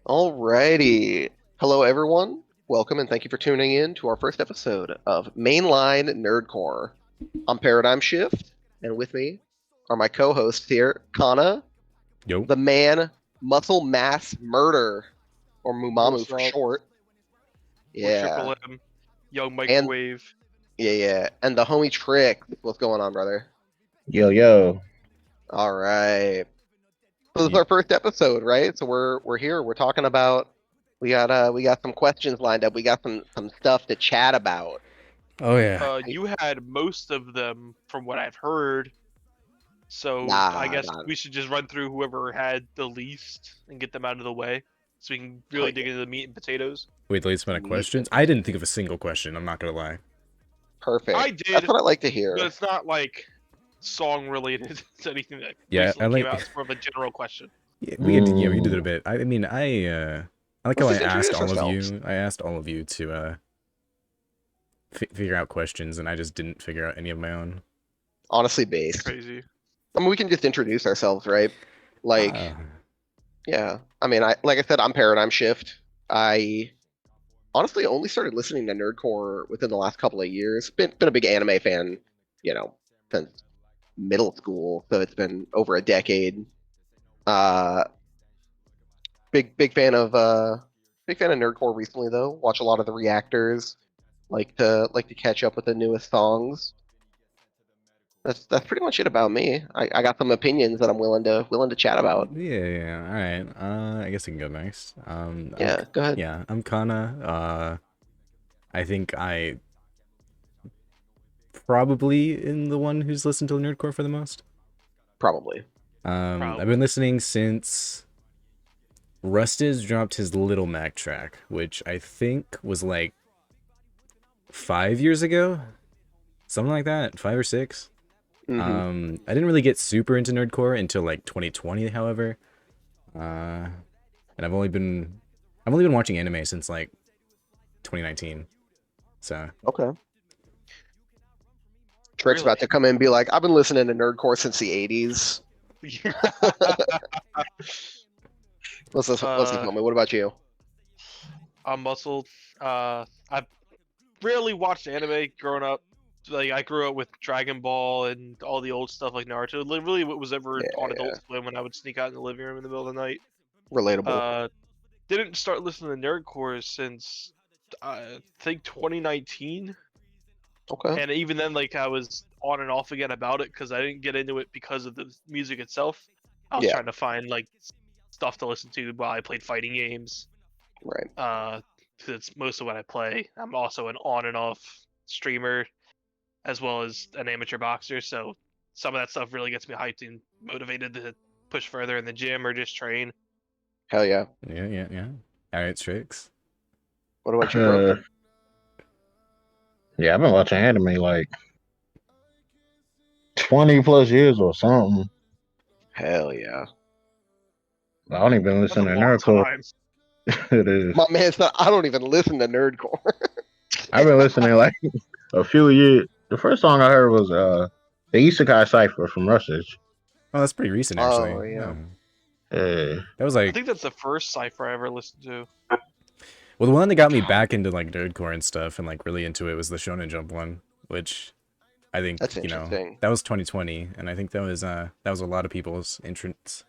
Alrighty. Hello, everyone. Welcome and thank you for tuning in to our first episode of Mainline Nerdcore. I'm Paradigm Shift, and with me are my co-hosts here, Kana, Yo. the man, Muscle Mass Murder, or Mumamu What's for up? short. Or Yeah. Triple M, Young And Microwave. yeah. And the homie Trick. What's going on, brother? Yo, yo. All right. So this is Ye- our first episode, right? So we're here. We're talking about we got some questions lined up. We got some stuff to chat about. Oh yeah. You had most of them from what I've heard, so I Nah, guess nah. we should just run through whoever had the least and get them out of the way, so we can really dig into the meat and potatoes. Wait, the least amount of Meat questions? and I didn't think of a single question, I'm not gonna lie. Perfect. I That's did, what I like to but hear. it's not like song related to anything that Yeah, I recently came like out. It's more of a general question. yeah, we did it a bit. I mean I like how Let's I just asked introduce all of ourselves. you. I asked all of you to figure out questions and I just didn't figure out any of my own. Honestly based. Crazy. I mean, we can just introduce ourselves, right? Like, Ah, yeah. I mean, like I said, I'm Paradigm Shift. I honestly only started listening to nerdcore within the last couple of years. Been a big anime fan, since middle school, so it's been over a decade. Uh, big fan of nerdcore recently though. Watch a lot of the reactors. Like to catch up with the newest songs. That's pretty much it about me. I got some opinions that I'm willing to chat about. yeah, all right. I guess I can go next. Yeah, go ahead. Yeah, I'm Kana. I think I probably am the one who's listened to nerdcore for the most. Probably. I've Probably. been listening since Rustiz dropped his Little Mac track, which I think was like 5 years ago, something like that, 5 or 6. I didn't really get super into nerdcore until like 2020, however, and I've only been watching anime since like 2019. So Okay. Trick's Really? about to come in and be like, I've been listening to nerdcore since the 80s. What's this moment? What about you? I'm muscled. I've rarely watched anime growing up. Like I grew up with Dragon Ball and all the old stuff like Naruto. Literally, what was ever on Adult Swim when I would sneak out in the living room in the middle of the night. Relatable. Didn't start listening to Nerdcore since I think 2019, Okay. and even then, like I was on and off again about it because I didn't get into it because of the music itself. I was Yeah. trying to find like stuff to listen to while I played fighting games. Right. 'Cause it's most of what I play. I'm also an on and off streamer, as well as an amateur boxer. So some of that stuff really gets me hyped and motivated to push further in the gym or just train. Hell yeah. yeah. All right, Tricks. What about you, bro? Yeah, I've been watching anime like 20 plus years or something. Hell yeah. I don't even That's a listen to long Nerdcore. time. It is. My man said I don't even listen to nerdcore. I've been listening like a few years. The first song I heard was the Isekai Cipher from Russiage. Oh, that's pretty recent actually. Oh, yeah. Yeah. That was I like, think that's the first cipher I ever listened to. well, the one that got me back into like nerdcore and stuff and like really into it was the Shonen Jump one, which I think That's interesting. that was 2020, and I think that was a lot of people's entrance.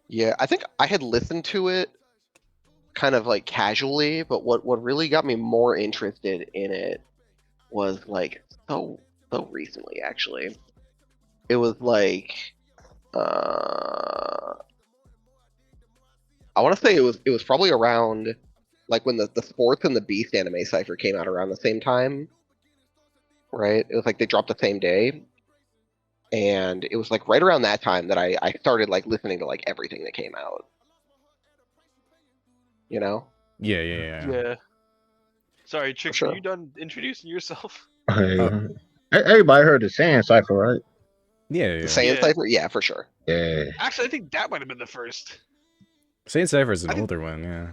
Yeah, I think I had listened to it kind of like casually, but what really got me more interested in it was like so recently actually. It was like I want to say it was probably around like when the Sports and the Beast anime cipher came out around the same time, right? It was like they dropped the same day, and it was like right around that time that I started like listening to like everything that came out. You know? Yeah. Sorry, Tricks, sure. are you done introducing yourself? Everybody heard the Sand Cipher, right? Yeah. The Saiyan Yeah. cipher? Yeah, for sure. Yeah. Actually, I think that might have been the first. Saint Cypher is an I think- older one, yeah.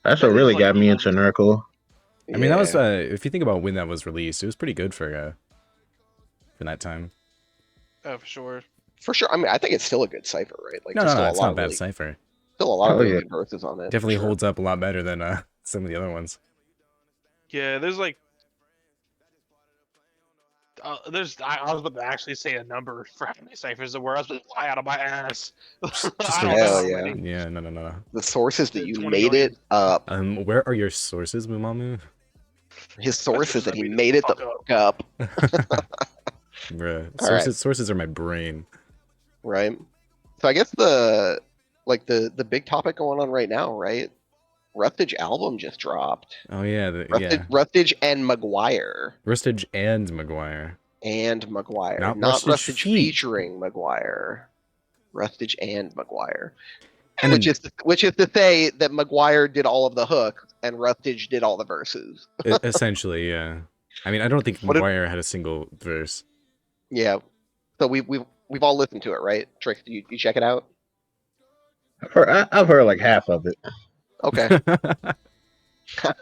That's That what is really like got me into Nerdcore. I mean, that was Yeah. if you think about when that was released, it was pretty good for that time. Oh, for sure. For sure. I mean, I think it's still a good cipher, right? Like, No, there's no, still it's a lot not of bad really, cipher. Still a lot of Oh really yeah. good verses on it. for Definitely sure. holds up a lot better than some of the other ones. Yeah, there's like I was about to actually say a number for how many ciphers there were. I was going to fly out of my ass. Just I a don't know Hell how yeah. many. Yeah, no. The sources that you 20 made million. it up. Where are your sources, Mumamu? His source is that he I made made it the fuck fuck up. Bruh, All right, sources are my brain. right. So I guess the big topic going on right now, right? Rustage album just dropped. Oh yeah, yeah. Rustage and McGuire. Rustage and McGuire. And McGuire. Not Not Rustage Rustage feat. featuring McGuire. Rustage and McGuire. And Which is to say that McGuire did all of the hooks and Rustage did all the verses. essentially, yeah. I mean, I don't think What if- McGuire had a single verse. Yeah. So we've all listened to it, right? Trix, you check it out? I've heard like half of it. Okay. I So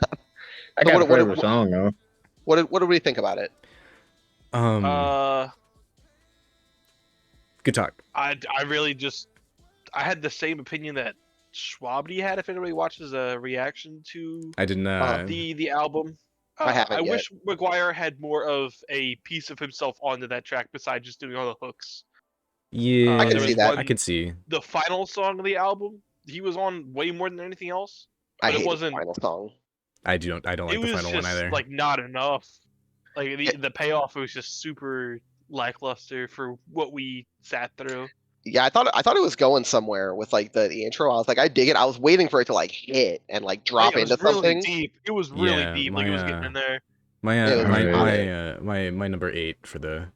got a favorite song though. What do we think about it? Good talk. I really just I had the same opinion that Schwabdy had. If anybody watches a reaction to I didn't. the album, I haven't I yet. wish McGuire had more of a piece of himself onto that track besides just doing all the hooks. Yeah, I can there see was that. I could see. The final song of the album, he was on way more than anything else. I But it hate wasn't. the final song. I don't like It the was final just one either. like not enough. Like the payoff was just super lackluster for what we sat through. Yeah, I thought it was going somewhere with like the intro. I was like, I dig it. I was waiting for it to like hit and like drop It was into really something. deep. It was really Yeah, deep. Like it was getting in there. My It was my number 8 for the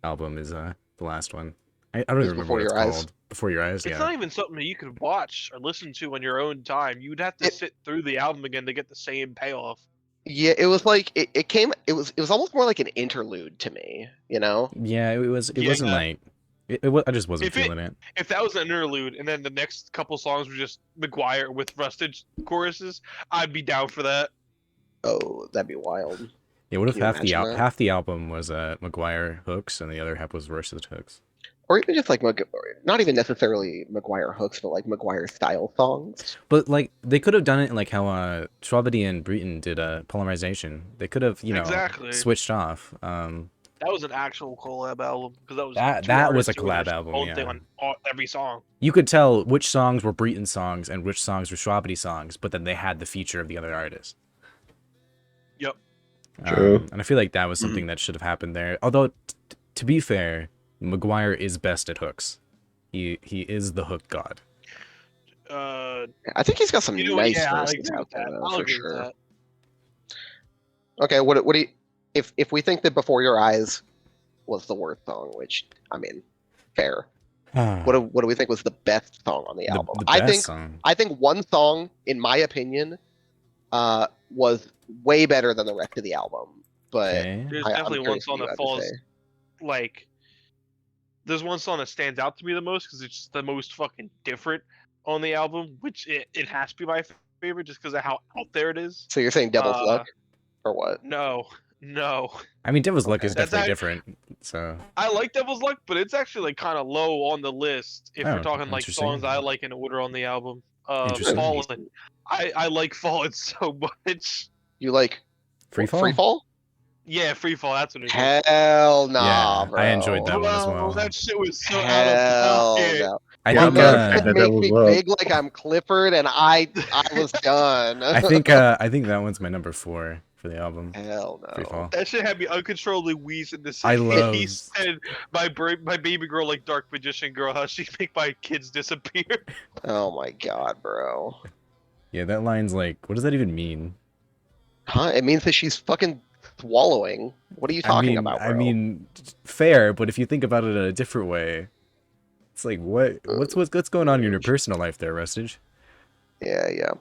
album is the last one. I don't even remember Before what it's Your Eyes. called. Before Your Eyes, It's yeah. not even something that you could watch or listen to on your own time. You would have to sit through the album again to get the same payoff. Yeah, it was like it was almost more like an interlude to me, you know? Yeah, it wasn't Yeah. like I just wasn't feeling it. If that was an interlude and then the next couple songs were just McGuire with Rustage choruses, I'd be down for that. Oh, that'd be wild. Yeah, what if Can you imagine that? half the album was McGuire hooks and the other half was Rustage hooks? Or even just like not even necessarily McGuire hooks, but like McGuire style songs. But like they could have done it like how Schwabity and Breton did Polymerization. They could have, Exactly. switched off. That was an actual collab album because that was That was a artists doing collab their album, own yeah. thing on every song. You could tell which songs were Breton songs and which songs were Schwabity songs, but then they had the feature of the other artist. Yep. True. And I feel like that was something that should have happened there. Although, to be fair, McGuire is best at hooks. He is the hook god. I think he's got some nice I verses agree out with there that. though, I'll for agree with sure. that. Okay, what do you if we think that Before Your Eyes was the worst song, which I mean, fair. What do we think was the best song on the album? The best song. I think one song, in my opinion, was way better than the rest of the album. But Okay. There's I'm definitely one curious song what you that have to falls say. like. There's one song that stands out to me the most because it's just the most fucking different on the album, which it has to be my favorite just because of how out there it is. So you're saying Devil's Luck, or what? No. I mean, Devil's Luck is That's definitely different. So I like Devil's Luck, but it's actually like kind of low on the list if Oh, you're talking like interesting. songs I like in order on the album. Interesting. Fallen. I like Fallen so much. You like Freefall. Freefall? Yeah, Freefall. That's what it is. Hell nah, Yeah, bro. I enjoyed that one as well. That shit was so out Hell of pocket. no. I Yeah, think I'm not a fan It of makes Devil's me Luck. big like I'm Clifford, and I was done. I think that one's my number 4 for the album. Hell no. Freefall. That shit had me uncontrollably wheezing to I say. love- He said, my baby girl like dark magician girl, how she make my kids disappear." Oh my god, bro. Yeah, that line's like, what does that even mean? Huh? It means that she's fucking swallowing. What are you talking about, bro? I mean, fair, but if you think about it in a different way, it's like what's going on in your personal life there, Rustage? Yeah.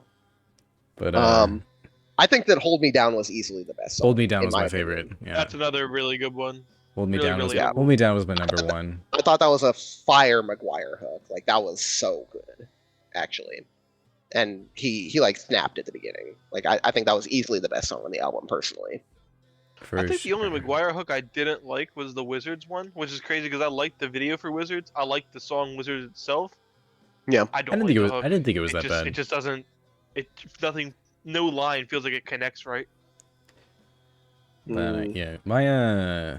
But I think that Hold Me Down was easily the best song. Hold Me Down in was my opinion. favorite. Yeah, That's another really good one. Hold Me really, Down was really good. Hold Me Down was my number 1. I thought that was a fire McGuire hook. Like that was so good, actually. And he like snapped at the beginning. Like I think that was easily the best song on the album, personally. I think the only McGuire hook I didn't like was the Wizards one, which is crazy because I liked the video for Wizards. I liked the song Wizards itself. Yeah. I I don't didn't like think it the was. hook. I didn't think it was It that just bad. it just doesn't. It nothing. No line feels like it connects right. But yeah, my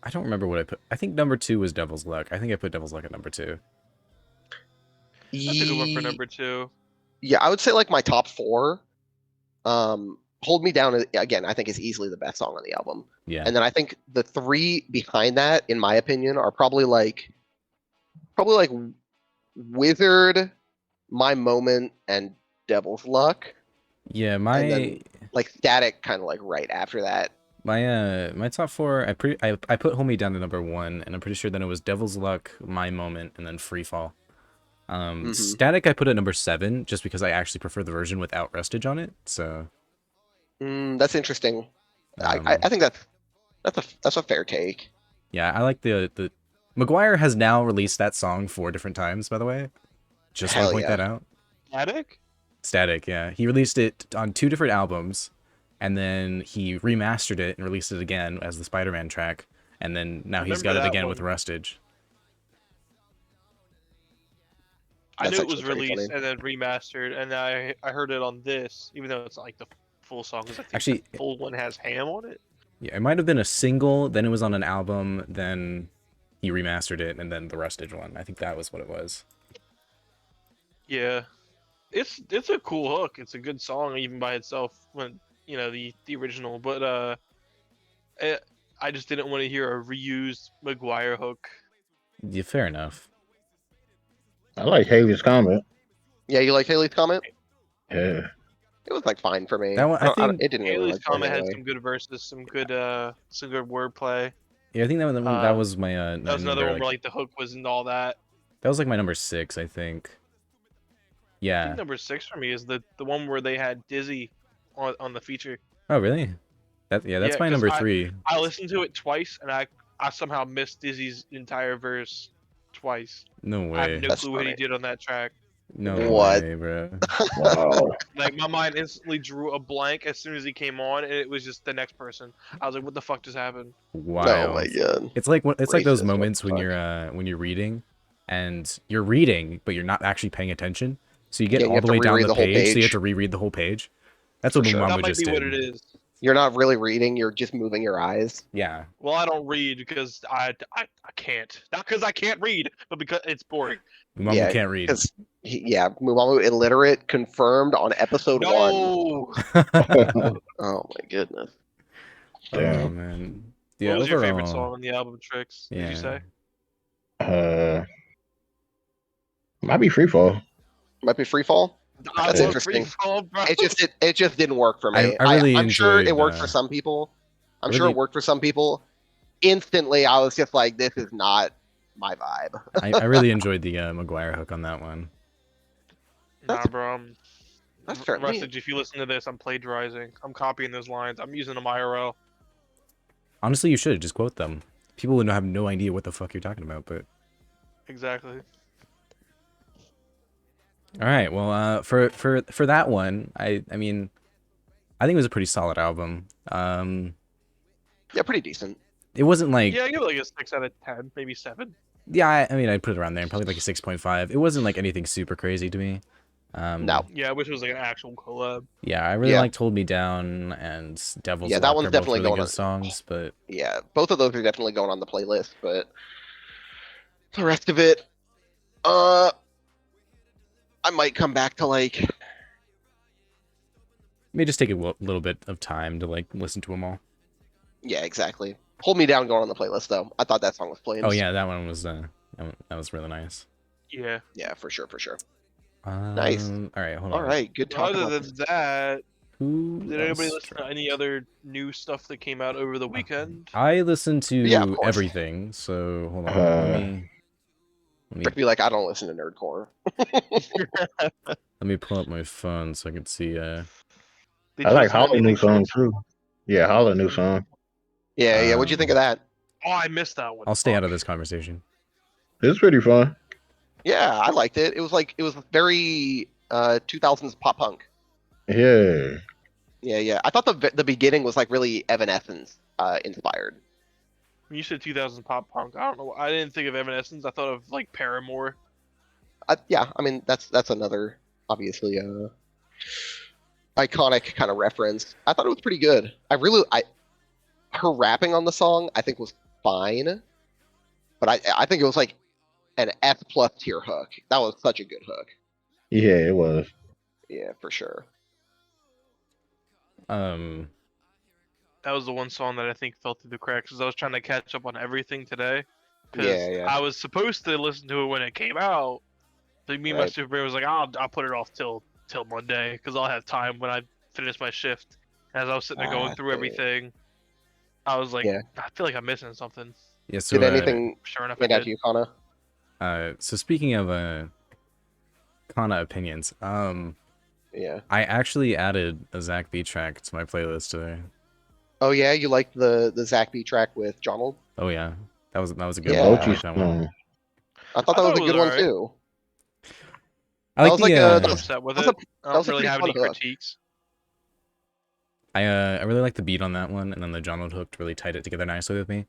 I don't remember what I put. I think number 2 was Devil's Luck. I think I put Devil's Luck at number 2. That's a good one for Ye- number 2. Yeah, I would say like my top four. Hold Me Down again, I think is easily the best song on the album. Yeah. And then I think the three behind that, in my opinion, are probably like Wizard, My Moment, and Devil's Luck. Yeah, And my then like Static kind of like right after that. my top 4, I put Hold Me Down to number 1, and I'm pretty sure then it was Devil's Luck, My Moment, and then Free Fall. Mhm. Static I put at number 7 just because I actually prefer the version without Restage on it. So That's interesting. um, I think that's a fair take. yeah, I like the McGuire has now released that song 4 different times, by the way. Just want to Hell point yeah. that out. Static? Static, yeah. He released it on 2 different albums, and then he remastered it and released it again as the Spider-Man track, and then now he's got Remember it that again one. with Rustage. I That's knew it was actually pretty released funny. and then remastered, and I heard it on this, even though it's not like the full song, because I think Actually, the full one has Ham on it. yeah, it might have been a single, then it was on an album, then he remastered it, and then the Rustage one. I think that was what it was. Yeah, it's a cool hook. It's a good song even by itself when the original. But I just didn't want to hear a reused McGuire hook. Yeah, fair enough. I like Haley's comment. Yeah, you like Haley's comment? Yeah. It was like fine for me. That one, I think, it didn't really Haley's like blow me comment had away. some good verses, some good wordplay. yeah, I think that was my That was another number, one where like the hook wasn't all that. that was like my number 6, I think. I Yeah. think number 6 for me is the one where they had Dizzy on the feature. Oh, really? That's Yeah, my 'cause number 3. I listened to it twice and I somehow missed Dizzy's entire verse twice. No I have way. no That's clue what he funny. did on that track. No What? way, bro. Wow. Like my mind instantly drew a blank as soon as he came on, and it was just the next person. I was like, "What the fuck just happened?" Oh my Wild. god. It's like those Racist, moments what when the you're reading and you're reading but you're not actually paying attention. So you get Yeah, you all have the to way down reread the the whole page, so you have page. to reread the whole page. That's For what sure. Mama That might just be what it did. is. You're not really reading, you're just moving your eyes. Yeah. Well, I don't read because I can't. Not because I can't read, but because it's boring. Mama Yeah, can't read. because Mumamu illiterate confirmed on episode 1. No. Oh my goodness. Oh Damn. man. What Yeah, was your favorite overall, song on the album, Tricks? Did yeah. you say? Might be free fall. Might be free fall. I That's love interesting. Freefall, bro. It just didn't work for me. I really I'm sure it enjoyed, worked for some people. I'm sure really- it worked for some people. Instantly, I was just like, this is not my vibe. I really enjoyed the McGuire hook on that one. Nah, bro. That's fair. Rustage, if you listen to this, I'm plagiarizing. I'm copying those lines. I'm using them IRL. Honestly, you should just quote them. People would have no idea what the fuck you're talking about, but Exactly. all right. Well, for that one, I mean, I think it was a pretty solid album. Yeah, pretty decent. It wasn't like Yeah, I give it like a 6 out of 10, maybe 7. yeah, I mean, I'd put it around there, probably like a 6.5. It wasn't like anything super crazy to me. No. Yeah, I wish it was like an actual collab. Yeah, I really Yeah. liked Hold Me Down and Devil's Yeah, that Luck. one's They're both definitely really going good on- songs, but Yeah, both of those are definitely going on the playlist, but the rest of it, I might come back to like, may just take a little bit of time to like listen to them all. yeah, exactly. Hold Me Down going on the playlist though. I thought that song was playing. Oh yeah, that one was that was really nice. Yeah. Yeah, for sure, for sure. Nice. All right, hold on. All right, good talk. Other About than that, Who did anybody else listen to dropped? any other new stuff that came out over the weekend? I listened to Yeah, of course. everything, so hold on. Let Rick be like, I don't listen to nerdcore. me pull up my phone so I can see. Did I you like listen to Hollow new anything song else? too. Yeah, Hollow new song. Yeah, what'd you think of that? Oh, I missed that one. I'll stay out of Fuck. this conversation. It's pretty fun. Yeah, I liked it. It was very 2000s pop punk. Yeah. Yeah. I thought the beginning was like really Evanescence inspired. When you said 2000s pop punk, I don't know. I didn't think of Evanescence. I thought of like Paramore. Yeah, I mean that's another obviously iconic kind of reference. I thought it was pretty good. I her rapping on the song I think was fine, but I think it was like an F plus tier hook. That was such a good hook. Yeah, it was. Yeah, for sure. Um, That was the one song that I think fell through the cracks because I was trying to catch up on everything today. Yeah, Because yeah. I was supposed to listen to it when it came out. But me and my Right. super brain was like, I'll put it off till Monday because I'll have time when I finish my shift. As I was sitting there going through everything, I was like, Yeah. I feel like I'm missing something. yeah. Did anything Sure enough, I stand out did. to you, Kana? So speaking of Kana opinions, Yeah. I actually added a Zach B track to my playlist today. Oh yeah, you like the Zach B track with Jonald? Oh yeah, that was a good one. I Yeah. Mochi like that one. song. I thought I that thought was it a was good one alright. too. I That like was like the a I'm not upset with that was a it. I that was don't a really pretty have fun any hook. critiques. I really like the beat on that one, and then the John hook really tied it together nicely with me.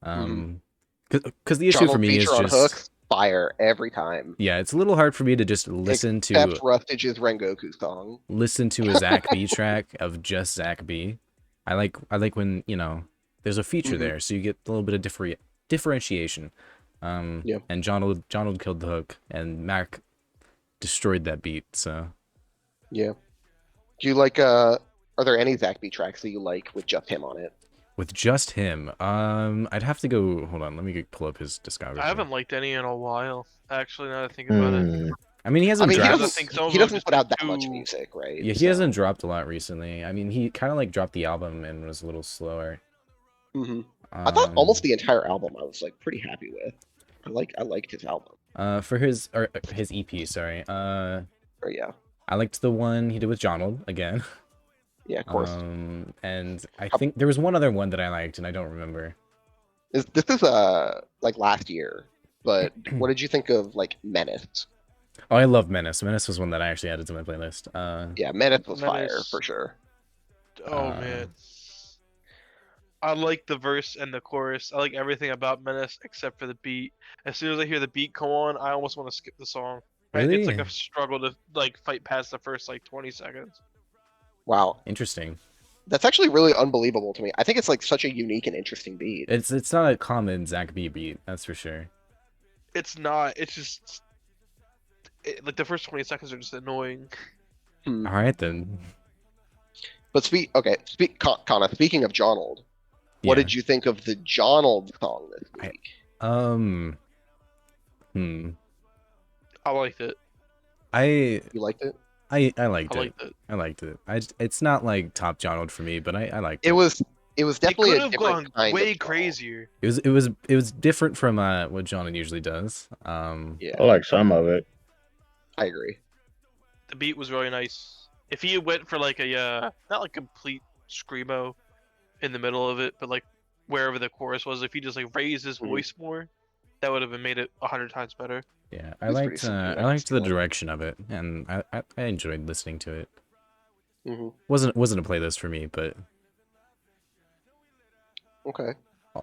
Because the issue for Jonald me is feature on just hooks, fire every time. yeah, it's a little hard for me to just Except Rustage's Rengoku song. listen to a Zach B track of just Zach B. I like when there's a feature Mhm. there, so you get a little bit of differentiation. Yeah. And John killed the hook, and Mac destroyed that beat. So Yeah. Do you like are there any Zach B tracks that you like with just him on it? with just him, I'd have to go. Hold on, let me pull up his discography. I haven't liked any in a while. Actually, now that I think about it. Hmm. I mean, he I hasn't mean, dropped. I think some of he them doesn't just put out been that much too- music, right? Yeah, he So, hasn't dropped a lot recently. I mean, he kind of like dropped the album and was a little slower. mhm. I thought almost the entire album I was like pretty happy with. I liked his album. For his EP, sorry. Or yeah. I liked the one he did with Jonald again. Yeah, of course. And I How- think there was one other one that I liked, and I don't remember. This is like last year, but what did you think of like Menace? Oh, I love Menace. Menace was one that I actually added to my playlist. Yeah, Menace was fire Menace. for sure. Oh man. I like the verse and the chorus. I like everything about Menace except for the beat. As soon as I hear the beat come on, I almost want to skip the song. It's like Really? a struggle to like fight past the first like 20 seconds. Wow, Interesting. that's actually really unbelievable to me. I think it's like such a unique and interesting beat. It's not a common Zach B beat, that's for sure. It's not. It's just like the first 20 seconds are just annoying. All right then. But Kana, speaking of Jonald, what Yeah. did you think of the Jonald song this week? I liked it. I You liked it? I liked I it. liked it. I liked it. It's not like top Jonald for me, but I liked It it. was definitely It a could have different gone kind way of Jonald. crazier. It was different from what Jonald usually does. Yeah, I like some of it. I agree. The beat was really nice. If he went for like a not like complete screamo in the middle of it, but like wherever the chorus was, if he just like raised his Mhm. voice more, that would have been made it 100 times better. Yeah, It's pretty subdued, I I can liked see the that. direction of it, and I enjoyed listening to it. Hmm. Wasn't a playlist for me, but Okay.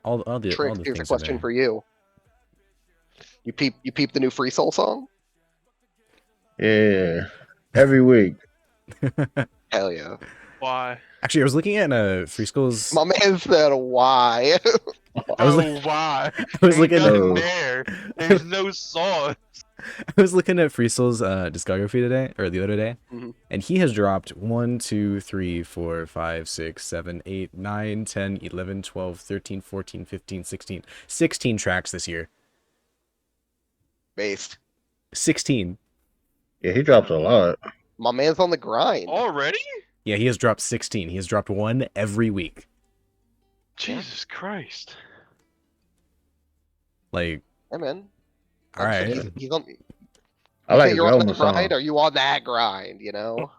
all the Trix, here's a things are question there. for you. You peep the new Free Soul song? Yeah. Every week. Hell yeah. Why? Actually, I was looking at Free School's. My man said why. I was Oh, why? I was Ain't looking nothing at- there. There's no song. I was looking at Free Soul's discography today or the other day, Mhm. and he has dropped 1, 2, 3, 4, 5, 6, 7, 8, 9, 10, 11, 12, 13, 14, 15, 16, 16 tracks this year. Based. 16. Yeah, he drops a lot. My man's on the grind. Already? Yeah, he has dropped 16. He has dropped one every week. Jesus Christ. Like, Hey man. all right. He's on. I like his You're on album that grind. song. Are you on that grind? You know.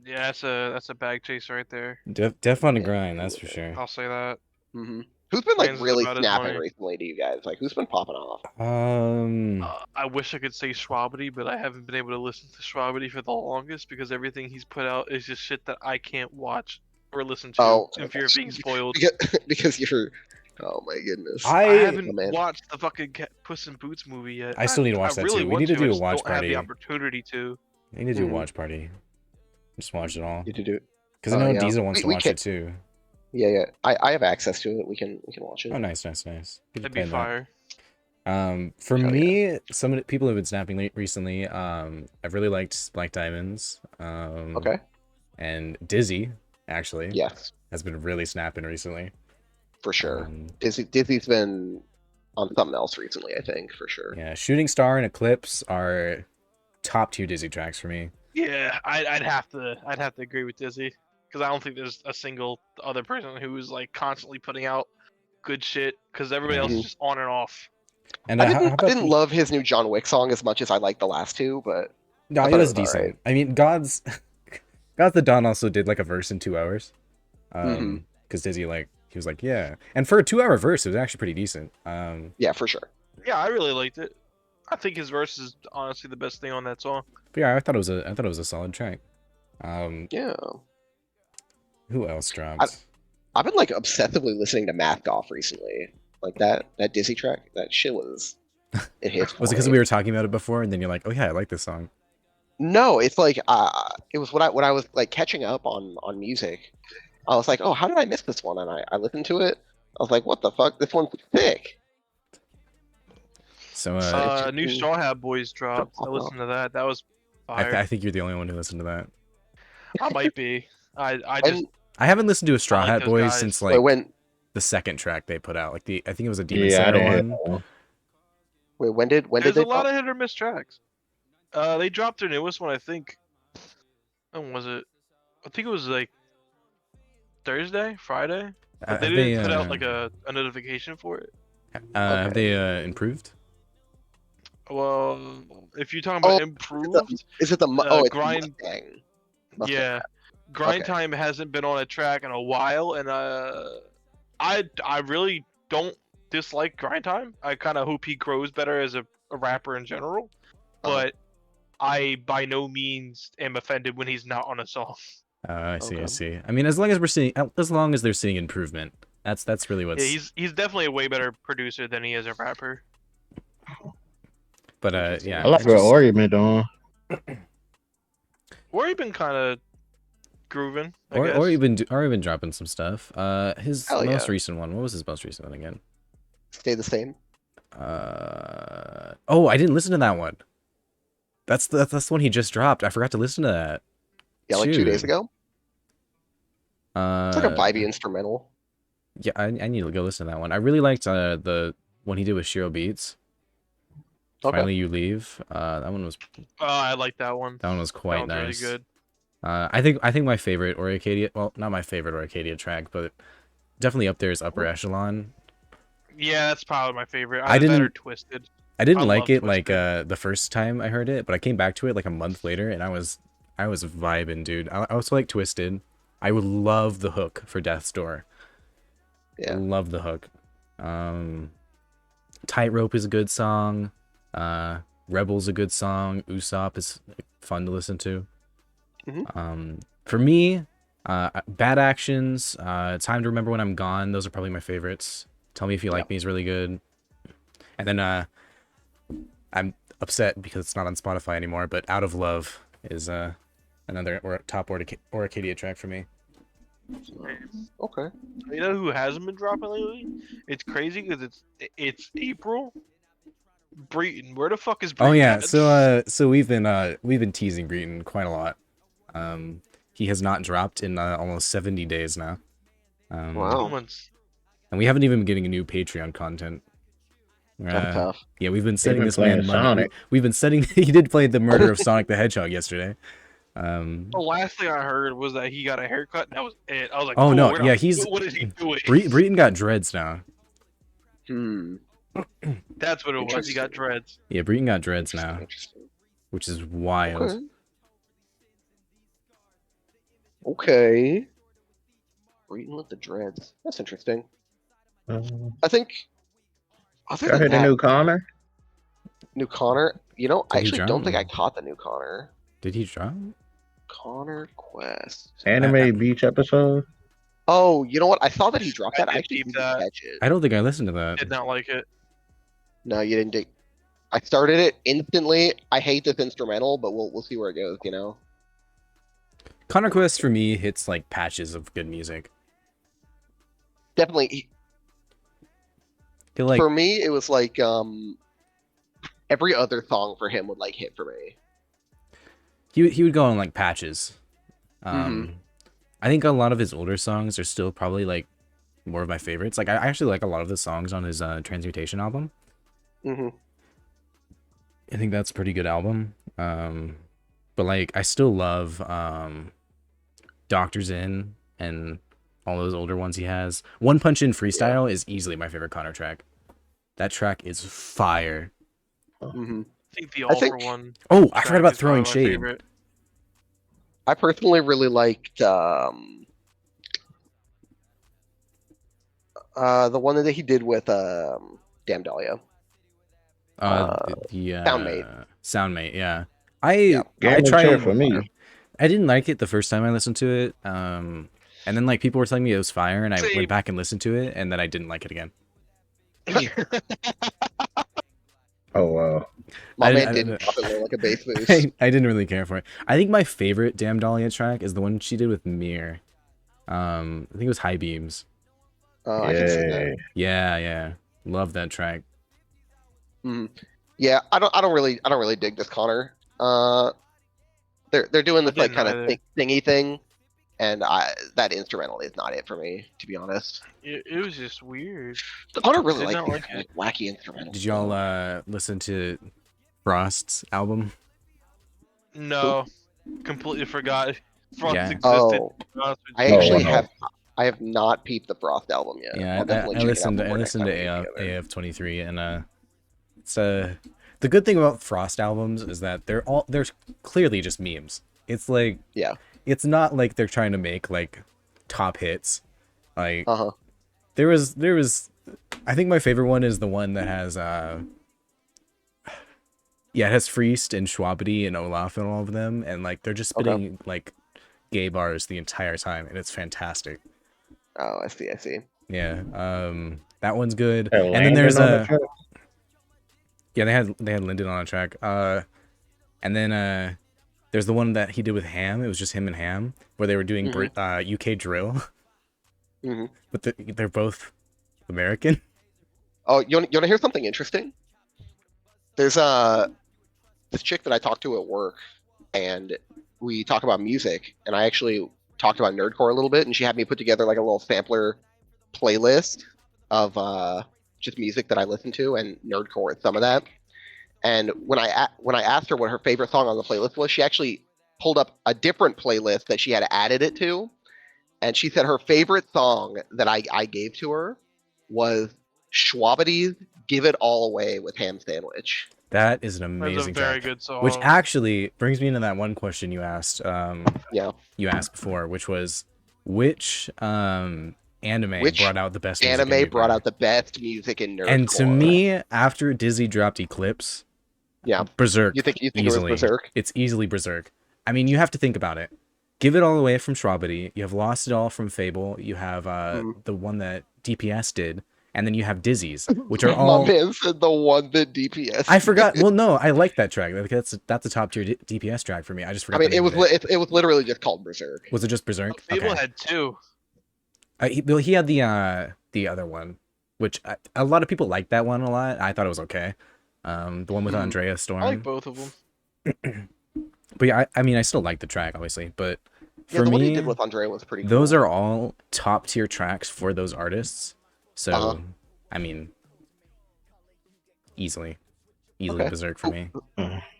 Yeah, that's a bag chase right there. Def on the Yeah. grind, that's for sure. I'll say that. Hmm. Who's been like Man's really about his snapping money. recently to you guys? Like who's been popping off? I wish I could say Schwabity, but I haven't been able to listen to Schwabity for the longest because everything he's put out is just shit that I can't watch or listen to Oh. in fear of being spoiled. Because you're Oh my goodness. I I haven't Oh, man. watched the fucking Puss in Boots movie yet. I still need to watch I that really too. We want need to I do a just watch don't have the party. opportunity to. We need to do a Mhm. watch party. Just watch it all. You to do it. Because I Oh know yeah. Diesel wants to We watch can. it too. Yeah. I have access to it. We can watch Oh, it. nice. We That'd could be plan that. fire. For Hell yeah. me, some of the people have been snapping recently. I've really liked Black Diamonds. Okay. And Dizzy actually Yes, has been really snapping recently. for sure. Um, Dizzy's been on something else recently, I think, for sure. yeah, Shooting Star and Eclipse are top tier Dizzy tracks for me. Yeah, I'd have to agree with Dizzy because I don't think there's a single other person who is like constantly putting out good shit because everybody else Yeah. is just on and off. And I how didn't about love his new John Wick song as much as I liked the last two, but No, I it thought was it was decent. alright. I mean, God's the Dawn also did like a verse in 2 hours. Mhm. Because Dizzy he was like, yeah. And for a 2 hour verse, it was actually pretty decent. Yeah, for sure. Yeah, I really liked it. I think his verse is honestly the best thing on that song. But yeah, I thought it was a solid track. Yeah. Who else dropped? I've been like obsessively listening to Mask Off recently. Like that Dizzy track, that shit was it hits. Was it because we were talking about it before, and then you're like, oh yeah, I like this song? No, it's like it was when I was like catching up on music. I was like, oh, how did I miss this one? And I listened to it. I was like, what the fuck? This one's thick. So New Straw Hat Boys dropped. I listened to that. That was fire. I think you're the only one who listened to that. I might be. I just And I haven't listened to a Straw I like Hat those Boys guys. since wait, when the second track they put out. I think it was a Demon Yeah, I Slayer didn't hit one. that one. wait, when did there's they a lot drop? of hit or miss tracks. They dropped their newest one. I think. When was it? I think it was like Thursday, Friday. But they Have didn't put out like a notification for it. Have they improved? Well, if you're talking Oh, about improved, Is it the it's Grind- Mustang? yeah, Grind Okay. Time hasn't been on a track in a while, and I really don't dislike Grind Time. I kind of hope he grows better as a rapper in general, but I by no means am offended when he's not on a song. I see. Okay. I see. I mean, as long as they're seeing improvement, that's really what's. Yeah, he's definitely a way better producer than he is a rapper. But yeah. I like it's what just- Ori been doing. Or he been kind of grooving. I guess. Or even dropping some stuff. His Hell most yeah. recent one. What was his most recent one again? Stay the same. Oh, I didn't listen to that one. That's the one he just dropped. I forgot to listen to that. Yeah, like 2 Shoot. days ago. It's like a vibey instrumental. Yeah, I need to go listen to that one. I really liked the one he did with Shiro Beats. Okay. Finally You Leave. That one was I like that one. quite That nice. one's really good. I think my favorite Ori Arcadia, well, not my favorite Ori Arcadia track, but definitely up there is Upper Echelon. Yeah, that's probably my favorite. I didn't- Better Twisted. I didn't I like love it like Twisted. the first time I heard it, but I came back to it like a month later and I was vibing, dude. I also like Twisted. I would love the hook for Death's Door. Yeah. Love the hook. Tightrope is a good song. Rebel's a good song. Usopp is fun to listen to. For me, Bad Actions, Time to Remember When I'm Gone, those are probably my favorites. Tell Me If You Like Me is really good. And then I'm upset because it's not on Spotify anymore, but Out of Love is another top Arcadia track for me. Okay. You know who hasn't been dropping lately? It's crazy because it's April. Breton, where the fuck is Breton? Oh yeah, at? so we've been teasing Breton quite a lot. He has not dropped in almost 70 days now. Wow. 2 months. And we haven't even been getting new Patreon content. That's tough. Yeah, we've been setting been this man playing money. Sonic. We've been setting. He did play the murder of Sonic the Hedgehog yesterday. The last thing I heard was that he got a haircut. And that was it. I was like, Oh, cool, no, we're yeah, not- he's- What is he doing? Breton got dreads now. That's what it was. He got dreads. Yeah, Breton got dreads now, Interesting. which is wild. Okay. Okay. Breton with the dreads. That's interesting. I think. Other Y'all than heard the that, new Connor? new Connor. You know, I Did he actually drop? don't think I caught the new Connor. Did he drop? Connor Quest. Anime Beach episode? Oh, you know what? I saw that he dropped I that. I did actually keep didn't that. catch it. I don't think I listened to that. Did not like it. No, you didn't. I started it instantly. I hate this instrumental, but we'll see where it goes. You know. Connor Quest for me hits like patches of good music. Definitely. Feel like For me, it was like every other song for him would like hit for me. he would go on like patches. Mm-hmm. I think a lot of his older songs are still probably like more of my favorites. Like I actually like a lot of the songs on his Transmutation album. Mm-hmm. I think that's a pretty good album. But like I still love Doctor's In and all those older ones he has. One Punch In Freestyle is easily my favorite Connor track. That track is fire. Mm-hmm. I think the I All think- for One. Oh, I forgot track about is Throwing probably my Shade. favorite. I personally really liked the one that he did with Damn Dahlia. Soundmate, yeah. Yeah. I Game tried chair for me. I didn't like it the first time I listened to it. And then like people were telling me it was fire and I Same. went back and listened to it and then I didn't like it again. Oh wow. My I- man I- didn't drop it low like a bass boost. I didn't really care for it. I think my favorite Damn Dahlia track is the one she did with Mir. I think it was High Beams. I can see that. Yeah. Love that track. Mhm. Yeah, I don't really dig this Connor. They're doing this like didn't kind of either. thingy thing, and that instrumental is not it for me, to be honest. It was just weird. Connor really Did likes not these like kind it. of wacky instrumentals. Did y'all listen to Frost's album? No, completely forgot Frost Yeah. existed. Oh, to be honest with I you. actually wow. have not peeped the Frost album yet. Yeah, I'll definitely I check listened. it out I before next listened time to we get together. AF23, and it's the good thing about Frost albums is that they're clearly just memes. It's like Yeah. it's not like they're trying to make like top hits. Like Uh huh. there was I think my favorite one is the one that has it has Freest and Schwabity and Olaf and all of them, and like they're just spitting like gay bars the entire time, and it's fantastic. Oh, I see. I see. Yeah, that one's good. Had And then there's Landon on the track? yeah, they had Lyndon on a track. And then there's the one that he did with Ham. It was just him and Ham, where they were doing UK drill, Hmm. but they're both American. Oh, you want to hear something interesting? There's this chick that I talked to at work, and we talk about music, and I actually talked about nerdcore a little bit, and she had me put together like a little sampler playlist of just music that I listen to, and nerdcore is some of that. And when I asked her what her favorite song on the playlist was, she actually pulled up a different playlist that she had added it to, and she said her favorite song that I gave to her was Schwabity's "Give It All Away" with Ham Sandwich. That is an That was a amazing very track. good song. Which actually brings me into that one question you asked. Yeah. You asked before, which was which anime Which brought out the best music in Anime nuclear? brought out the best music in nerdcore. And to me, after Dizzy dropped Eclipse, yeah, Berserk. you think easily. it was Berserk? It's easily Berserk. I mean, you have to think about it. Give It All Away from Schwabity. You have Lost It All from Fable. You have the one that DPS did, and then you have Dizzy's, which are all. My man said the one that DPS. I forgot. Well, no, I like that track. Like, that's a top tier DPS track for me. I just forgot. I mean, the it name was of it was literally just called Berserk. Was it just Berserk? Fable Okay. had two. He had the other one, which a lot of people like that one a lot. I thought it was okay. The one with Andrea Storm. I like both of them. But yeah, I mean, I still like the track, obviously. But Yeah, for the one he me, did with Andrea was pretty. those cool. are all top tier tracks for those artists. So, I mean, easily Okay. Berserk for me.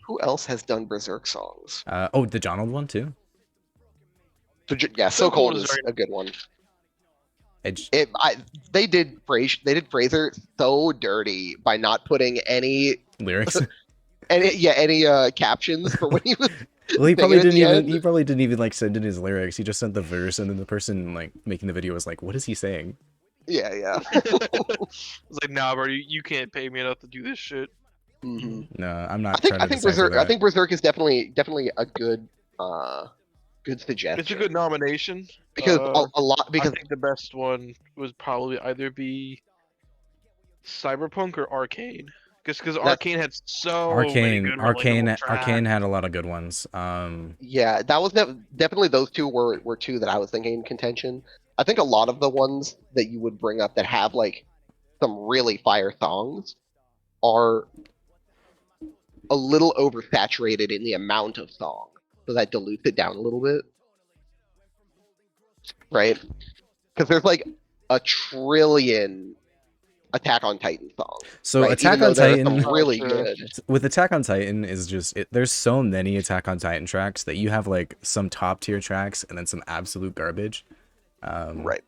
Who else has done Berserk songs? Oh, the Donald one too. Yeah, So Cold Cold is is very- a good one. Edge. They did Fraser so dirty by not putting any Lyrics. captions for when he was. Well, he Sing probably it at didn't the even. end. He probably didn't even like send in his lyrics. He just sent the verse, and then the person like making the video was like, "What is he saying?" Yeah. It's like, nah, bro, you can't pay me enough to do this shit. Hmm. No, I'm not I think trying to I think decipher Berserk. that. I think Berserk is definitely a good Good suggestion. It's a good nomination. Because a lot I because think the best one would probably either be Cyberpunk or Arcane. Because that's Arcane had so many good relatable Arcane tracks. had a lot of good ones. yeah, that was definitely those two were two that I was thinking in contention. I think a lot of the ones that you would bring up that have like some really fire songs are a little oversaturated in the amount of song, so that dilutes it down a little bit, right? Because there's like a trillion Attack on Titan songs, So right? Attack Even though on there are some Titan really Sure. good. with Attack on Titan is just there's so many Attack on Titan tracks that you have like some top tier tracks and then some absolute garbage. Right.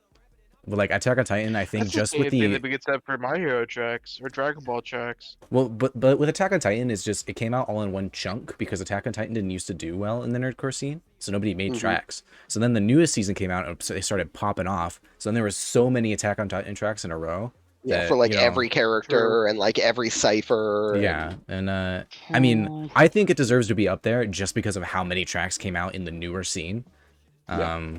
But like Attack on Titan, I think That's the just same with thing the that gets said for My Hero tracks or Dragon Ball tracks. well, but with Attack on Titan, it's just it came out all in one chunk because Attack on Titan didn't used to do well in the nerdcore scene, so nobody made Mhm. tracks. So then the newest season came out, and so they started popping off. So then there was so many Attack on Titan tracks in a row. Yeah, That, for like you know, every character and like every cipher. yeah, and I mean, Ooh. I think it deserves to be up there just because of how many tracks came out in the newer scene. Yeah.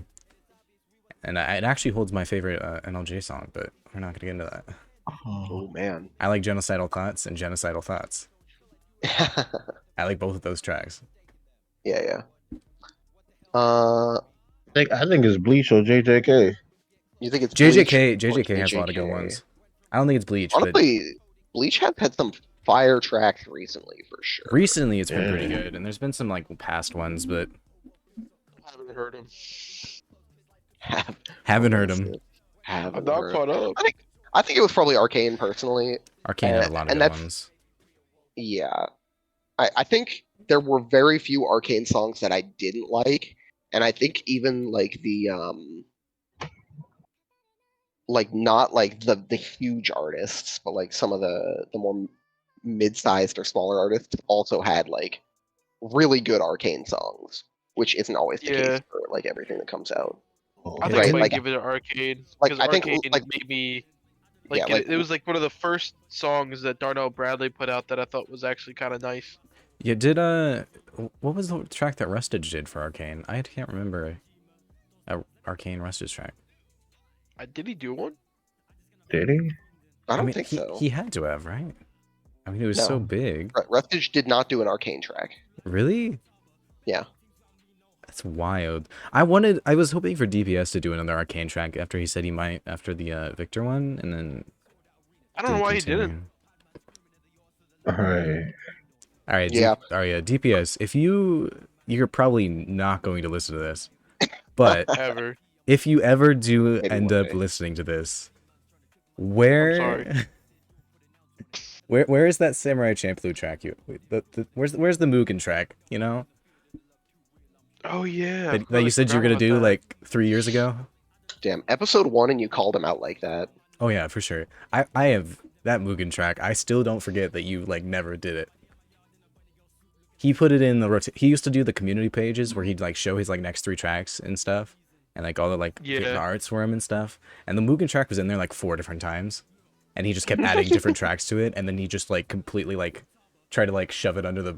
And it actually holds my favorite NLJ song, but we're not gonna get into that. Oh man. I like Genocidal Thoughts and Genocidal Thoughts. I like both of those tracks. Yeah. I think it's Bleach or JJK. You think it's Bleach or JJK has a lot of good ones. I don't think it's Bleach, but Honestly, Bleach has had some fire tracks recently for sure. recently it's been pretty Yeah. good, and there's been some like past ones, but I haven't heard him. haven't heard them. I'm not caught up. I think it was probably Arcane personally. Arcane had a lot of and good that's- ones. Yeah. I think there were very few Arcane songs that I didn't like, and I think even like the like not like the huge artists, but like some of the more mid-sized or smaller artists also had like really good Arcane songs, which isn't always the Yeah. case for like everything that comes out. I Yeah, think I it might like- give it an Arcade. like, Because I think, Arcade like- made me Yeah, like, like- it was like one of the first songs that Darnell Bradley put out that I thought was actually kind of nice. Yeah, did what was the track that Rustage did for Arcane? I can't remember a Arcane Rustage track. Did he do one? Did he? I don't mean, think so. He had to have, right? I mean, it was so No. big. Rustage did not do an Arcane track. Really? Yeah. That's wild. I was hoping for DPS to do another Arcane track after he said he might after the Victor one, and then I don't know why he didn't. Alright. All right, Yeah. DPS. If you're probably not going to listen to this, but Ever. if you ever do Maybe end one up day. listening to this, sorry. where is that Samurai Champloo track? Where's the Mugen track? You know Oh yeah. I that you said you were forgot gonna about do that. like 3 years ago. Damn, episode 1 and you called him out like that. Oh yeah, for sure. I have that Mugen track. I still don't forget that you like never did it. He put it in the he used to do the community pages where he'd like show his like next 3 tracks and stuff, and like all the like Yeah. the arts for him and stuff. And the Mugen track was in there like 4 different times, and he just kept adding different tracks to it, and then he just like completely like tried to like shove it under the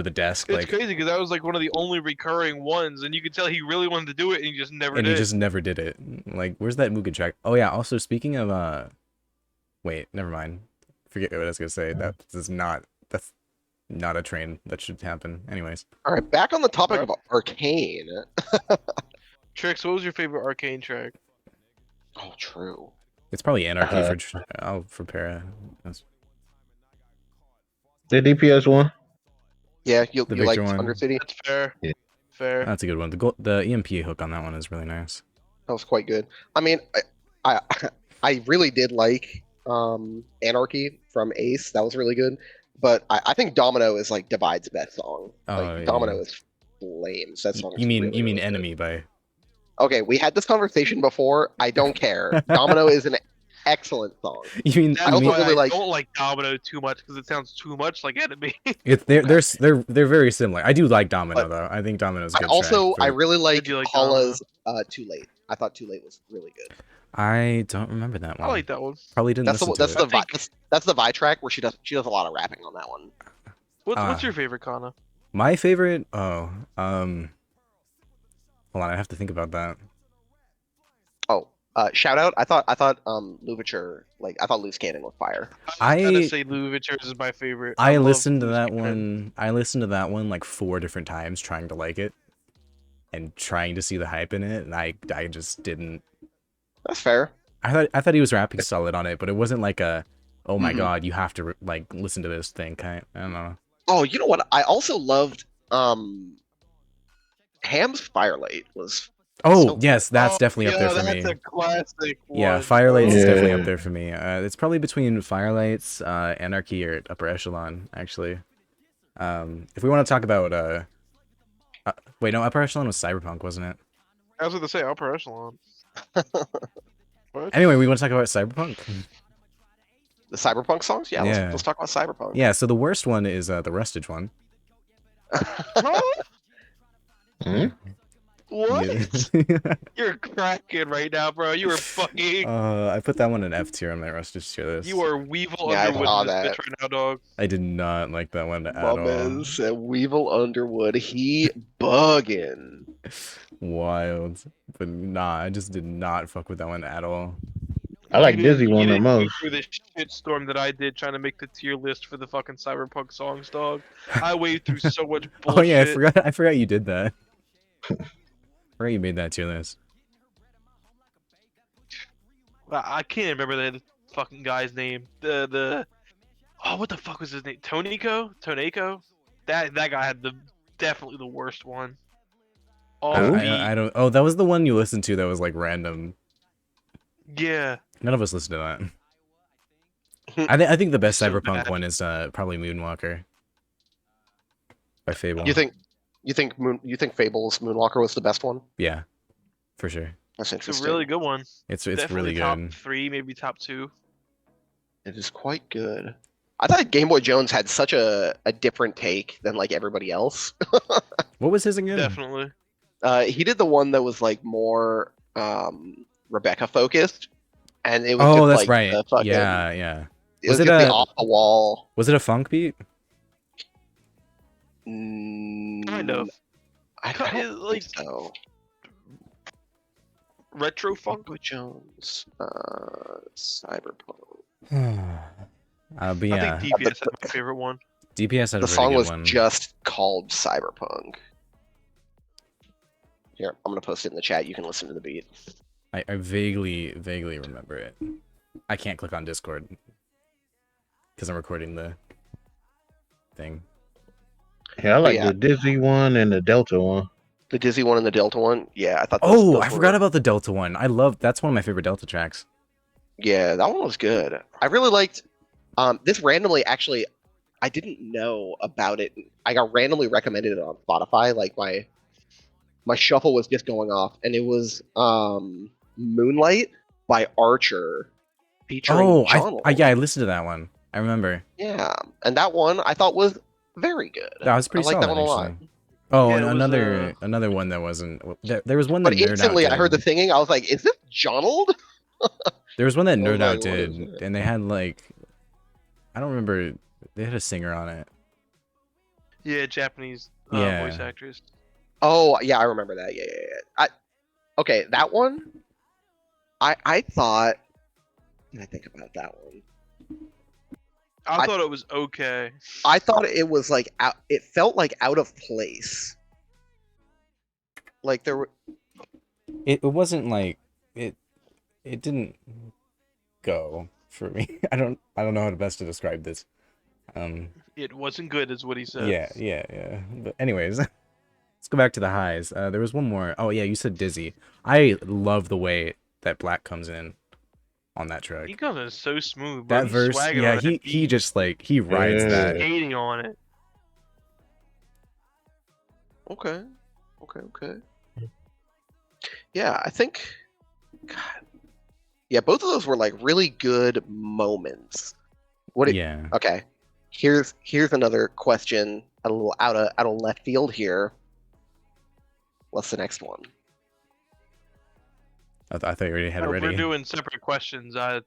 desk, It's like, crazy because that was like one of the only recurring ones, and you could tell he really wanted to do it, and he just never and did. he just never did it. Like, where's that Mugen track? Oh yeah. Also, speaking of wait, never mind. Forget what I was gonna say. That's not a train that should happen. Anyways. All right, back on the topic of Arcane. Trix, what was your favorite Arcane track? Oh, true. It's probably Anarchy for Para. The DPS one? Yeah, you The liked Victor one. Undercity? That's fair. Yeah. Fair. That's a good one. The EMP hook on that one is really nice. That was quite good. I mean, I I really did like Anarchy from Ace. That was really good. But I think Domino is like Divide's best song. Oh, Like yeah. Domino is flames. That song. Is You mean really, really good. Enemy by? Okay, we had this conversation before. I don't care. Domino is an excellent song. You mean That's I also why really I like- don't like Domino too much because it sounds too much like Enemy. they're very similar. I do like Domino But though. I think Domino's a I good also track, I but really like you like Paula's Too Late. I thought Too Late was really good. I don't remember that one. I like that one. Probably didn't That's the listen to it. that's the Vi track where she does a lot of rapping on that one. What's Ah. your favorite Kana? My favorite, Hold on, I have to think about that. Oh, shout out. I thought Louverture, like I thought Loose Cannon was fire. I gotta I say, Louverture is my favorite. I I love listened to Loose that Cannon. one. I listened to that one like 4 different times trying to like it and trying to see the hype in it, and I just didn't. That's fair. I thought he was rapping solid on it, but it wasn't like a, oh my Mhm. god, you have to like listen to this thing kind. I don't know. Oh, you know what? I also loved Ham's Firelight was Oh so good. yes, that's Oh definitely up there yeah, for that's me. a classic Yeah, one. Firelights is Oh. definitely up Yeah. there for me. It's probably between Firelights, Anarchy, or Upper Echelon, actually. If we want to talk about wait, no, Upper Echelon was Cyberpunk, wasn't it? I was gonna say Upper Echelon. What? Anyway, we want to talk about Cyberpunk. The Cyberpunk songs? Yeah, let's Yeah, let's talk about Cyberpunk. yeah. So the worst one is the Rustage one. Huh? Hmm? What? You're cracking right now, bro. You are fucking. I put that one in F tier on my Rustage tier list. You are Weevil Yeah, I Underwood saw in this that. bitch right now, dog. I did not like that one at all. Bum said Weevil Underwood. He bugging. Wild, but nah, I just did not fuck with that one at all. I like Dizzy You one the didn't go most. through the shitstorm that I did trying to make the tier list for the fucking Cyberpunk songs, dog. I waded through so much bullshit. Oh yeah, I forgot you did that. I forgot you made that tier list. I can't remember the fucking guy's name. Oh, what the fuck was his name? Toneko? That guy had definitely the worst one. I, All Who? beat. I don't. Oh, that was the one you listened to that was like random. Yeah. None of us listened to that. I think the best So Cyberpunk bad. one is probably Moonwalker by Fable. You think Fable's Moonwalker was the best one? Yeah, for sure. That's It's a interesting. really good one. It's Definitely really top good. 3, maybe top 2. It is quite good. I thought Game Boy Jones had such a different take than like everybody else. What was his again? Definitely. He did the one that was like more Rebecca focused, and it was Oh, just that's like right. the fucking. Yeah, yeah. It Was was it just the a off the wall. was it a funk beat? Kind of. I don't Like think so. retro Game funk. Boy Jones, Cyberpunk. But I yeah, think DPS had my favorite one. DPS had The a really song good was one. just called Cyberpunk. Here, I'm gonna post it in the chat. You can listen to the beat. I vaguely remember it. I can't click on Discord because I'm recording the thing. Yeah, I like yeah. the Dizzy one and the Delta one. The Dizzy one and the Delta one. Yeah, I thought. Oh, those I forgot were- about the Delta one. That's one of my favorite Delta tracks. Yeah, that one was good. I really liked. This randomly actually, I didn't know about it. I got randomly recommended it on Spotify. Like my shuffle was just going off, and it was Moonlight by Archer featuring Oh, John. yeah, I listened to that one. I remember. Yeah, and that one I thought was very good. That was pretty I like solid, that one a lot. actually. Oh, Yeah, and it was, another one that wasn't. There was one that But Nerd Out instantly, I heard the did. singing. I was like, "Is this Johnald?" There was one that I was Nerd Out like, "What is did, it?" and they had like, I don't remember. They had a singer on it. Yeah, Japanese Yeah. voice actress. Oh, yeah, I remember that. Yeah. Okay, that one. I thought. Did I think about that one? I thought it was okay. I thought it was like out, it felt like out of place. Like there were. It wasn't like it. It didn't go for me. I don't know how to best to describe this. It wasn't good, is what he said. Yeah. But anyways, let's go back to the highs. There was one more. Oh yeah, you said Dizzy. I love the way that Black comes in on that track. He comes in so smooth, bro. That He's verse, swagging yeah, on that he beat. just like he rides Yeah. that. Skating on it. Okay. Yeah, I think. God. Yeah, both of those were like really good moments. Yeah. Okay. Here's another question, a little out of left field here. What's the next one? I thought you already had it We're ready. doing separate questions. I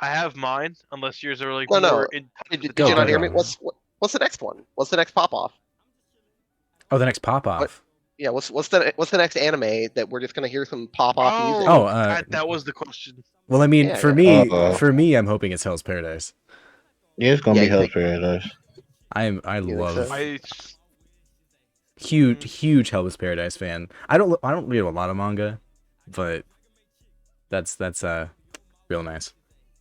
have mine, unless yours are like No. more. Did you go. not hear me? What's the next one? What's the next pop off? Oh, the next pop off. Yeah, what's the next anime that we're just gonna hear some pop off music? Oh, that was the question. well, I mean, Yeah, for yeah. me, I'm hoping it's Hell's Paradise. Yeah, it's gonna Yeah, be you Hell's think Paradise. I you think so? love I huge Hell's Paradise fan. I don't read a lot of manga, but that's real nice.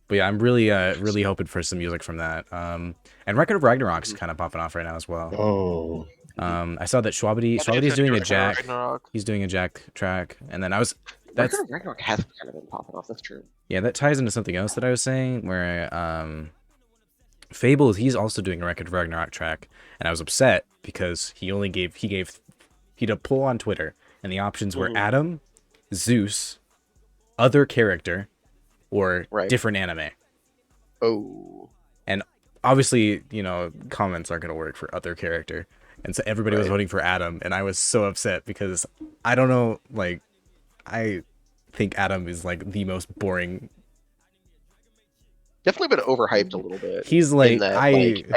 But yeah, I'm really hoping for some music from that. And Record of Ragnarok's Mhm. kind of popping off right now as well. Oh, I saw that Schwabity's just doing a enjoyed Jack. Ragnarok. He's doing a Jack track, and then Record that's of Ragnarok has kind of been popping off. That's true. yeah, that ties into something else that I was saying where Fables, he's also doing a Record of Ragnarok track, and I was upset because he did a poll on Twitter, and the options were Mhm. Adam, Zeus, other character, or Right. different anime. Oh, And obviously, comments aren't gonna work for other character, and so everybody was right. voting for Adam, and I was so upset because I don't know, like I think Adam is like the most boring. Definitely been overhyped a little bit. He's In like that, like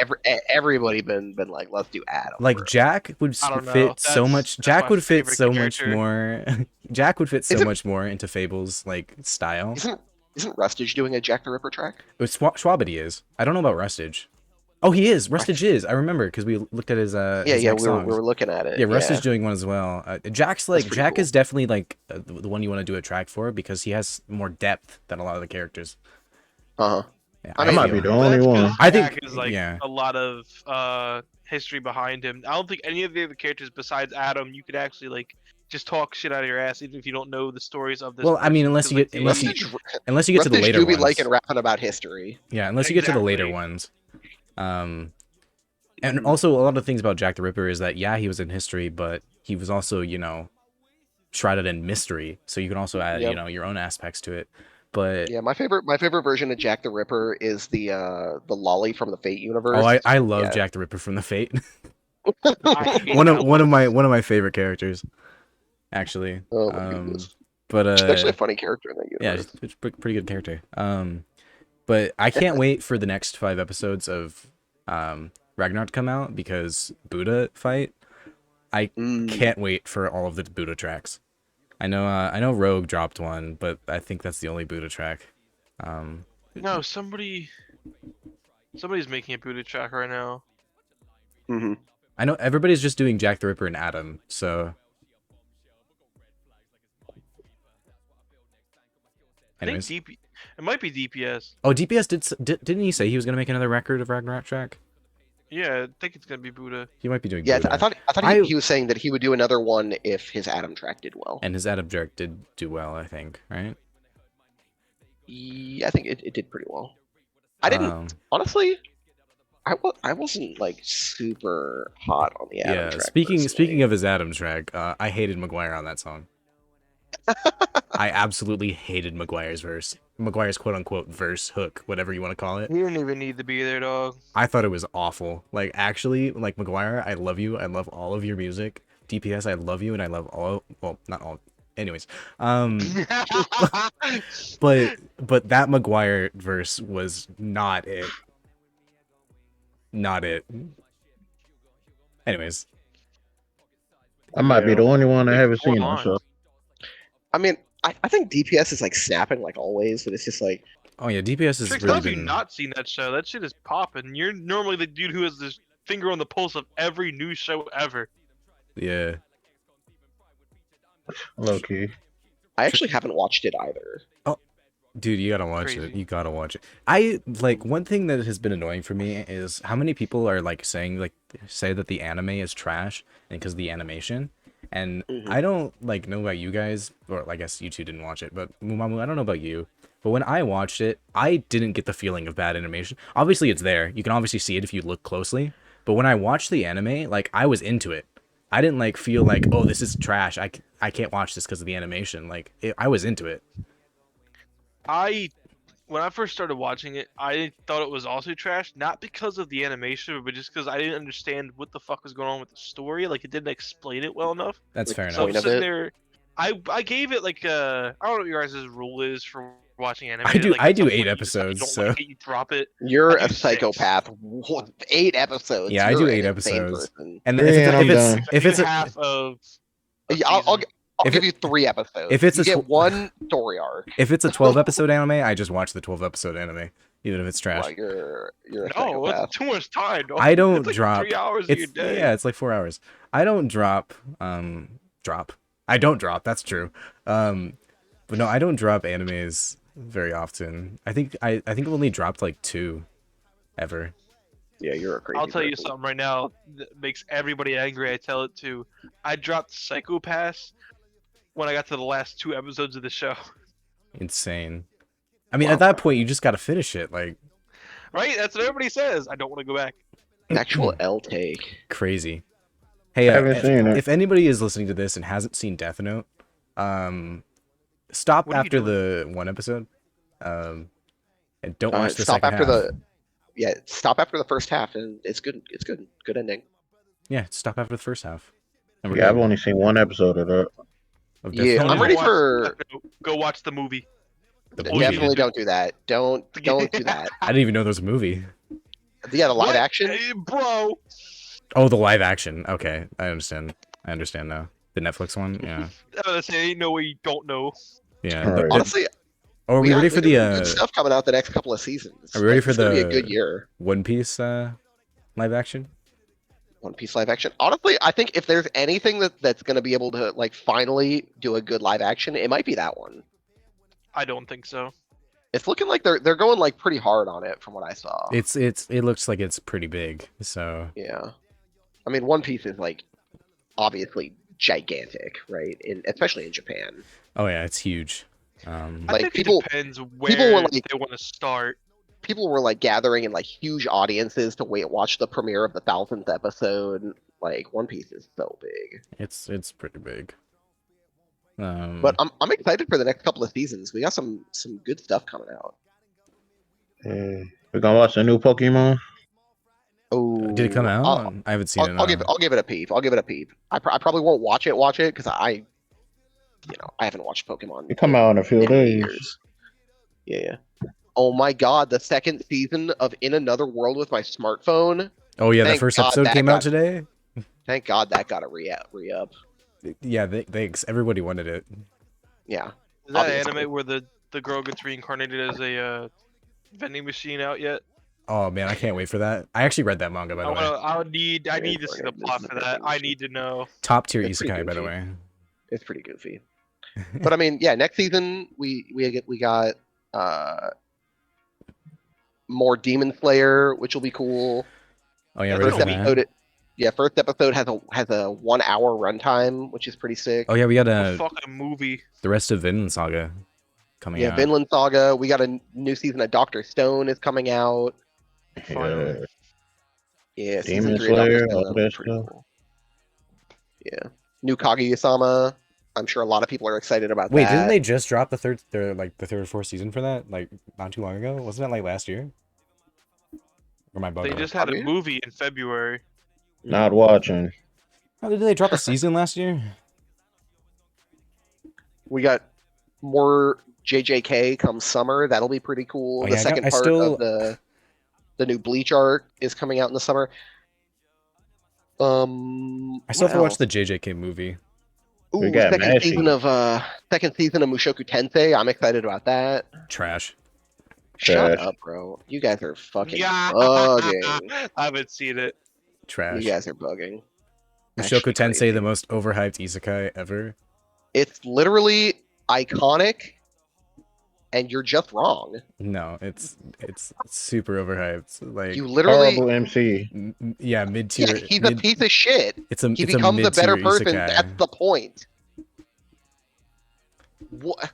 everybody been like, let's do Adam. like bro. Jack would I don't know. fit so much. That's Jack my would fit favorite so much character. more. Jack would fit so Isn't- much more into Fable's like style. Isn't Rustage doing a Jack the Ripper track? But Schwabity is. I don't know about Rustage. Oh, he is. Rustage is. I remember because we looked at his Yeah, his yeah, next we songs. were looking at it. Yeah, Russ yeah. is doing one as well. Jack's That's pretty Jack cool. is definitely like the one you want to do a track for because he has more depth than a lot of the characters. Uh huh. Yeah, I I mean, might feel- be the But only that's 'cause one. I think- Jack is like yeah. a lot of history behind him. I don't think any of the other characters besides Adam you could actually like just talk shit out of your ass, even if you don't know the stories of this. Well, I mean, person, unless 'cause, you like, get unless you Rustage, unless you get to the Rustage later do be ones. liking rapping about history. Yeah, unless you get to the later Exactly. ones. And also a lot of things about Jack the Ripper is that he was in history, but he was also shrouded in mystery. So you can also add Yep. your own aspects to it. But Yeah, my favorite version of Jack the Ripper is the lolly from the Fate universe. oh, I love Yeah. Jack the Ripper from the Fate. I hate one that of my favorite characters, actually. Oh my goodness. But She's actually a funny character in that yeah, universe. it's a pretty good character. But I can't wait for the next 5 episodes of Ragnarok to come out because Buddha fight. I can't wait for all of the Buddha tracks. I know Rogue dropped one, but I think that's the only Buddha track. No, somebody's making a Buddha track right now. Mm-hmm. I know everybody's just doing Jack the Ripper and Adam, so. I think Anyways. it might be DPS. Oh, DPS didn't he say he was gonna make another record of Ragnarok track? Yeah, I think it's gonna be Buddha. He might be doing. Yeah, Buddha. I thought I- he was saying that he would do another one if his Adam track did well. And his Adam track did do well, I think, right? Yeah, I think it did pretty well. I didn't honestly. I wasn't like super hot on the Adam Yeah, track. speaking of his Adam track, I hated Maguire on that song. I absolutely hated Maguire's verse. Maguire's quote unquote verse, hook, whatever you want to call it. He didn't even need to be there, dog. I thought it was awful. Like, actually, like, Maguire, I love you. I love all of your music. DPS, I love you, and I love all. Well, not all. Anyways, but that Maguire verse was not it. Not it. Anyways, I might be the only one that haven't Four seen them. lines. So I mean, I think DPS is like snapping like always, but it's just like oh yeah, DPS has Trix, really how have you been. not seen that show? That shit is popping. You're normally the dude who has this finger on the pulse of every new show ever. Yeah. low key. I actually haven't watched it either. Dude, you gotta watch it. Crazy. You gotta watch it. I like one thing that has been annoying for me is how many people are like say that the anime is trash and because of the animation. And Mhm. I don't like know about you guys, or I guess you two didn't watch it, but Mumamu, I don't know about you. But when I watched it, I didn't get the feeling of bad animation. Obviously, it's there. You can obviously see it if you look closely. But when I watched the anime, like I was into it. I didn't like feel like, oh, this is trash. I can't watch this because of the animation. Like I was into it. When I first started watching it, I thought it was also trash, not because of the animation, but just because I didn't understand what the fuck was going on with the story. Like it didn't explain it well enough. That's Like, fair So enough. I'm Point of sitting it. there. I gave it like I don't know what your guys' rule is for watching anime. I do- Like, I at do some 8 point you decide you episodes, don't so- like it, you drop it. You're I a do 6. psychopath. 8 episodes. Yeah, I You're do an 8 insane episodes. person. And Yeah, I'm done. if it's half of Yeah, I'll If give it- you 3 episodes. if it's you a get tw- one story arc. If it's a 12-episode anime, I just watch the 12-episode anime, even if it's trash. Well, you're a No, psychopath. it's too much time. Dog. I don't it's like drop. 3 hours of your It's day. yeah, it's like 4 hours. I don't drop. Drop. I don't drop. That's true. But no, I don't drop animes very often. I think I've only dropped like 2 ever. Yeah, you're a crazy I'll tell you person. something right now that makes everybody angry. I tell it to. I dropped Psycho Pass when I got to the last 2 episodes of the show. Insane. I mean, Wow. at that point, you just gotta finish it. Like Right? That's what everybody says. I don't want to go back. Actual L take. crazy. Hey, I haven't seen it. if anybody is listening to this and hasn't seen Death Note, stop What are you after doing? the 1 episode, and don't watch the Stop second after half. stop after the first half, and it's good. It's good. Good ending. Yeah, stop after the first half. And we're Yeah, I've good. only seen 1 episode of that. Of Death Yeah, Note. I'm Go ready watch for. Death Note. Go watch the movie. The All you need to Definitely do. don't do that. Don't do that. I didn't even know there was a movie. Yeah, the live What? action. Bro. Oh, the live action. Okay, I understand. I understand now. The Netflix one. Yeah, I was gonna say, ain't no way you don't know. yeah. All right. Honestly, Are we got ready for the good stuff coming out the next couple of seasons. Are we ready for it's gonna be a the- good year? One Piece live action? One Piece live action. Honestly, I think if there's anything that's gonna be able to like finally do a good live action, it might be that one. I don't think so. It's looking like they're going like pretty hard on it from what I saw. It looks like it's pretty big. So Yeah. I mean, One Piece is like obviously gigantic, right? Especially in Japan. oh yeah, it's huge. I Like, think people- it depends people where were like- they want to start. People were like gathering in like huge audiences to watch the premiere of the 1000th episode. Like One Piece is so big. It's pretty big. But I'm excited for the next couple of seasons. We got some good stuff coming out. We're gonna watch the new Pokemon. Oh, did it come out? I haven't seen it. I'll give it a peep. I'll give it a peep. I probably won't watch it because I haven't watched Pokemon. It come out in a few in days. years. Yeah. Oh my God, the second season of In Another World with my smartphone. Oh yeah, the Thank first God episode that came out got- today. Thank God that got a re-up. Yeah, thanks. Everybody wanted it. Yeah. Is that Obviously. anime where the girl gets reincarnated as a vending machine out yet? Oh man, I can't wait for that. I actually read that manga by the way. I need to see the Reincarnated plot as a for that. vending I machine. need to know. Top tier It's pretty isekai by the goofy. way. It's pretty goofy. But I mean, yeah, next season we got more Demon Slayer, which will be cool. Oh yeah, Yeah, ready First for that's that? episode, first episode has a 1 hour runtime, which is pretty sick. Oh yeah, we got A fucking movie. the rest of Vinland Saga coming Yeah, out. Vinland Saga. We got a new season of Doctor Stone is coming out. Finally. Yeah, season Demon 3 of Doctor Slayer, Stone. all That'll be that pretty stuff. cool. Yeah, new Kaguya-sama. I'm sure a lot of people are excited about Wait, that. didn't they just drop the third or fourth season for that? Like not too long ago? Wasn't that like last year? Or my They bug? just had a Kaguya? movie in February. Not watching. Oh, didn't they drop a season last year? We got more JJK come summer. That'll be pretty cool. Oh, The yeah, I second got- I part still- of the new Bleach arc is coming out in the summer. I still what have to watch else? the JJK movie. We Ooh, got second Mashy. season of Mushoku Tensei. I'm excited about that. Trash. Shut Trash. up, bro. You guys are fucking Yeah. bugging. I haven't seen it. Trash. You guys are bugging. Mushoku Actually Tensei, crazy. the most overhyped isekai ever. It's literally iconic, and you're just wrong. No, it's super overhyped. Like You literally, Horrible MC. yeah, mid tier. yeah, he's a piece of shit. It's a He it's becomes a better mid-tier person. isekai. That's the point. What?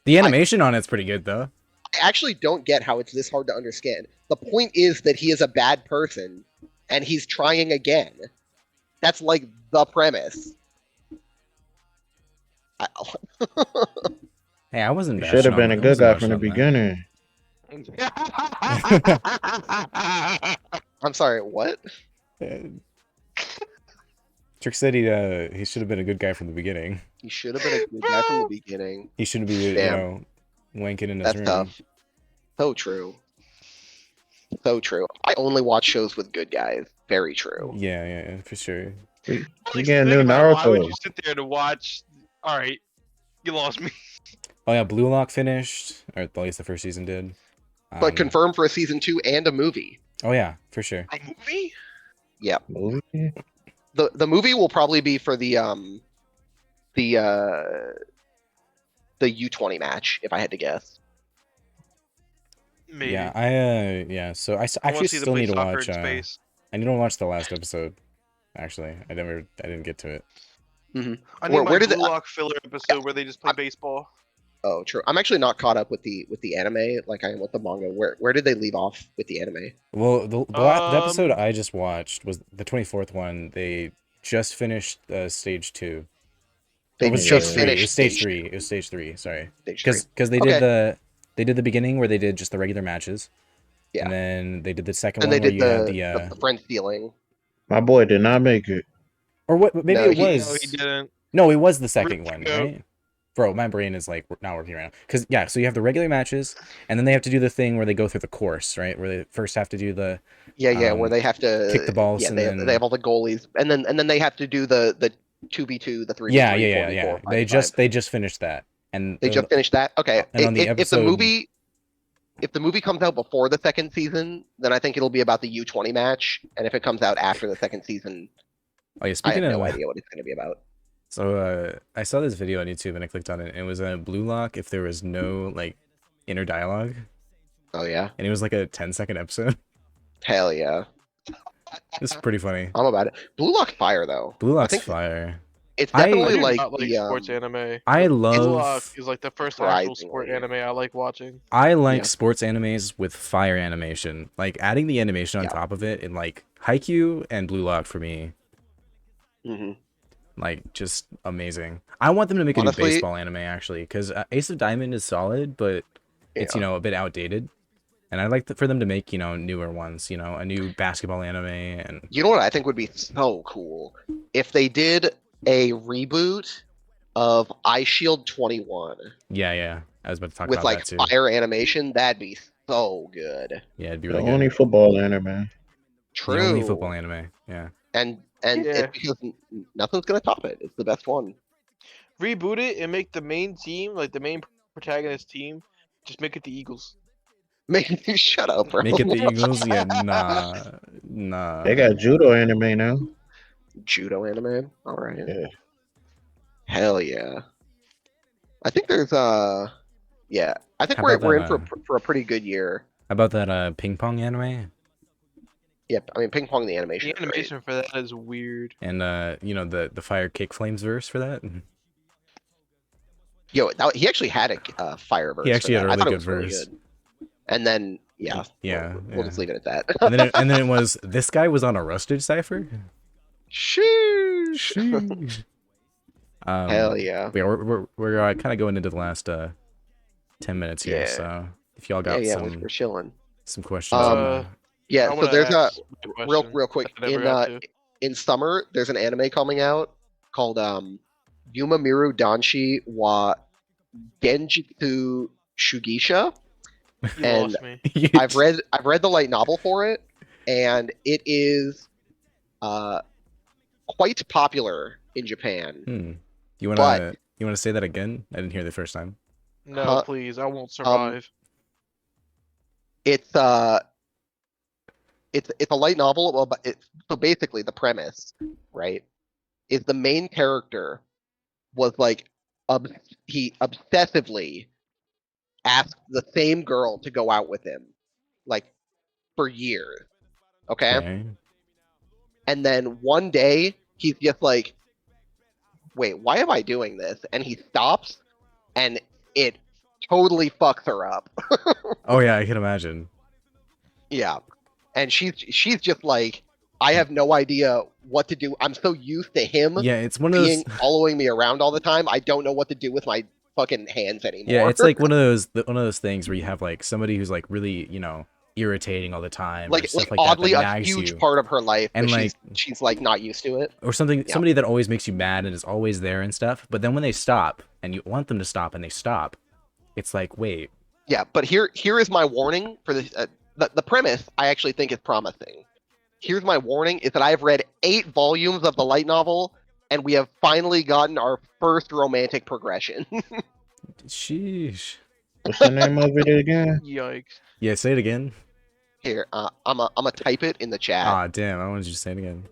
The animation on it's pretty good though. I actually don't get how it's this hard to understand. The point is that he is a bad person, and he's trying again. That's like the premise. Hey, I wasn't. He should have been a good guy from the beginning. beginning. I'm sorry, what? Trick said he should have been a good guy from the beginning. He should have been a good guy from the beginning. He shouldn't be Damn. wanking in his That's room. tough. So true. So true. I only watch shows with good guys. Very true. Yeah, for sure. We, we Like, getting think new about it, why would Naruto. you sit there to watch? All right, you lost me. Oh yeah, Blue Lock finished, or at least the first season did. But confirmed for a season 2 and a movie. Oh yeah, for sure. A movie? Yeah. Movie? The movie will probably be for the uh the U20 match, if I had to guess. Maybe. Yeah. So I want actually to see them still play need to soccer watch. in space. I need to watch the last episode. Actually, I didn't get to it. Mm-hmm. I need my Where did Blue it? Lock filler episode where they just play baseball. Oh, true. I'm actually not caught up with the anime like I am with the manga. Where did they leave off with the anime? Well, the episode I just watched was the 24th one. They just finished stage 2. They It was just stage 3. It finished was stage 3. It was stage 3. Sorry, Stage 3. because they Okay. did the beginning where they did just the regular matches. Yeah. And then they did the second And one they where did you had the friend stealing. My boy did not make it. or what? Maybe No, it he- was. No, he didn't. No, it was the second one, Go. right? Bro, my brain is like not working right now. Cause yeah, so you have the regular matches, and then they have to do the thing where they go through the course, right? Where they first have to do the Where they have to kick the balls Yeah, and they then they have all the goalies, and then they have to do the 2v2, the 3v3, yeah. 4v4, They 5v5. just finished that, and They just finished that. Okay, And on the if the episode- movie comes out before the second season, then I think it'll be about the U20 match, and if it comes out after the second season, oh yeah. I Speaking have of no idea what it's going to be about. So I saw this video on YouTube and I clicked on it. And it was a Blue Lock if there was no like inner dialogue, Oh yeah, and it was like a 10-second episode. hell yeah, It's pretty funny. I'm about it. Blue Lock fire though. Blue Lock's think- fire. It's I definitely do like not like the sports anime. I Blue Lock love is like the first actual sport Surprisingly. anime I like watching. I like Yeah. sports animes with fire animation. Like adding the animation on Yeah. top of it in like Haikyuu and Blue Lock for me, hmm like just amazing. I want them to make a Honestly- new baseball anime actually, because Ace of Diamond is solid, but it's Yeah. a bit outdated. And I'd like for them to make newer ones, a new basketball anime and You know what I think would be so cool if they did a reboot of Ice Shield 21 yeah. I was about to talk with about like that too. fire animation. That'd be so good. Yeah, it'd be The really only good. football anime. True. The only football anime. Yeah. And Yeah. it's because nothing's gonna top it. It's the best one. Reboot it and make the main team, like the main protagonist team, just make it the Eagles. Make you shut up, bro. Make it the Eagles. Yeah, nah. They got judo anime now. Judo anime. All right. Yeah. Hell yeah. I think there's yeah. I think How we're about we're that, in for a pretty good year. How about that ping pong anime? Yep. I mean, ping pong the animation. The is great. animation for that is weird. And the fire kick flames verse for that. Yo, he actually had a fire verse. He actually for had a that. I really thought it good was verse. good. And then yeah, Yeah, we'll just yeah. leave it at that. And then it was this guy was on a rustage cipher. Sheesh. Hell yeah. Yeah, we're kind of going into the last 10 minutes here. Yeah. So if y'all got We're chilling. some questions, Yeah, I so wanna there's ask a real question quick that I never got to. in summer there's an anime coming out called Yuma Miru Danshi wa Genjitsu Shugisha. You and lost me. I've read the light novel for it, and it is quite popular in Japan. You but- wanna say that again? I didn't hear the first time. No, please, I won't survive. It's a light novel about so basically the premise, right, is the main character was like he obsessively asked the same girl to go out with him like for years. Okay? And then one day he's just like, wait, why am I doing this? And he stops and it totally fucks her up. Oh yeah, I can imagine. Yeah. And she's just like, I have no idea what to do. I'm so used to him Yeah, it's one of those. following me around all the time. I don't know what to do with my fucking hands anymore. Yeah, it's like one of those things where you have like somebody who's like really irritating all the time, or like stuff like oddly that a nags huge you. part of her life, And, but she's like not used to it. Or something, Yeah. somebody that always makes you mad and is always there and stuff. But then when they stop and you want them to stop and they stop, it's like, wait, Yeah, but here is my warning for this. The premise I actually think is promising. Here's my warning: is that I have read 8 volumes of the light novel, and we have finally gotten our first romantic progression. Sheesh. What's the name of it again? Yikes. Yeah, say it again. Here, I'm a type it in the chat. Ah, damn, I wanted you to say it again.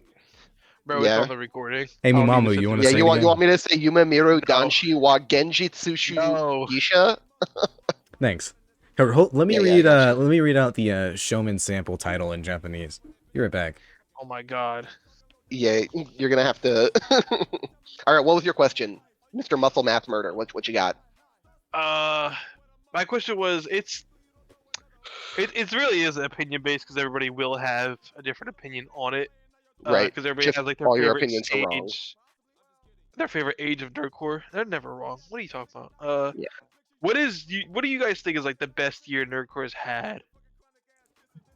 Bro, it's Yeah. on the recording. Hey, I don't need to Mumamu, sit you wanna through Yeah, say it. it you again? want me to say Yume Miru Danshi wa Genjitsushu No. Gisha? Thanks. Here, let me Yeah, I read. gotcha. Let me read out the Showman sample title in Japanese. Be right back. Oh my god. Yeah, you're gonna have to. All right, what was your question, Mr. Muscle Mass Murder? What you got? My question was, it really is opinion based because everybody will have a different opinion on it. Right. Because everybody Just has like their all your favorite opinions are wrong. stage, their favorite age of nerdcore. They're never wrong. What are you talking about? Yeah. What do you guys think is like the best year nerdcore's had?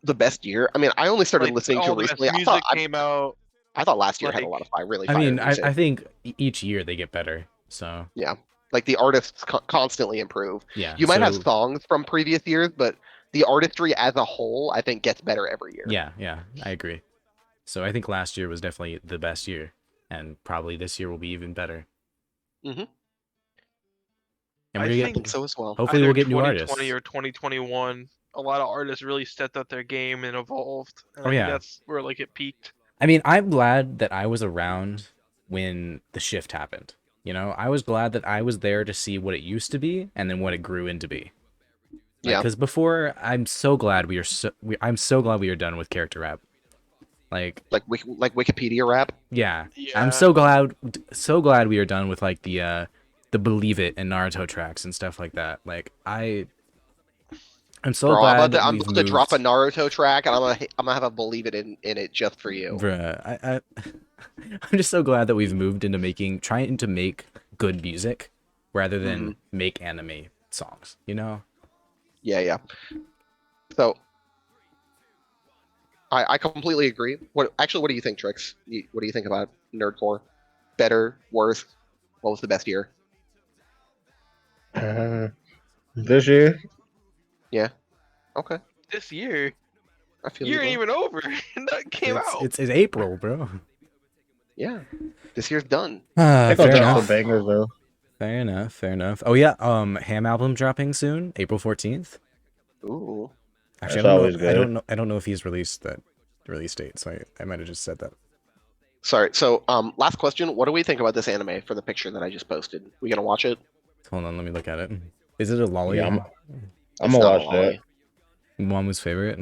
The best year. I mean, I only started Like listening to all it the best recently. music came out. I thought last year had a Like, lot of really I fire mean, music. I think each year they get better. So Yeah, like the artists constantly improve. yeah. You might have so, songs from previous years, but the artistry as a whole, I think, gets better every year. yeah, I agree. So I think last year was definitely the best year, and probably this year will be even better. Mm-hmm. And I we're I gonna think think get so as well. hopefully we'll either get new 2020 artists. or 2021, a lot of artists really stepped up their game and evolved. And Oh, I think yeah. that's where like it peaked. I mean, I'm glad that I was around when the shift happened. You know, I was glad that I was there to see what it used to be and then what it grew into be. Like, Yeah, because before, I'm so glad I'm so glad we are done with character rap. Like, like Wikipedia rap. yeah, Yeah. I'm so glad we are done with like the Believe It and Naruto tracks and stuff like that. Like, I'm so Bro, glad that I'm we've about to drop a moved. Naruto track, and I'm gonna have a believe it in it just for you. Bruh, I'm just so glad that we've moved into trying to make good music rather than make anime songs, you know? Yeah. So I completely agree. What do you think, Trix? What do you think about Nerdcore? Better, worse? What was the best year? This year, Yeah. Okay. This year, I feel year you, ain't bro. even over. That came out. It's April, bro. Yeah. This year's done. they gonna Fair drop some enough. bangers though. Fair enough. Oh yeah, Ham album dropping soon, April 14th. Ooh. Actually, That's always good. I don't know if he's released that release date, so I might have just said that. Sorry. So, last question. What do we think about this anime for the picture that I just posted? We gonna watch it? Hold on, let me look at it. Is it a lolly? Yeah, I'm It's gonna not a watch that. lolly. Mamu's favorite.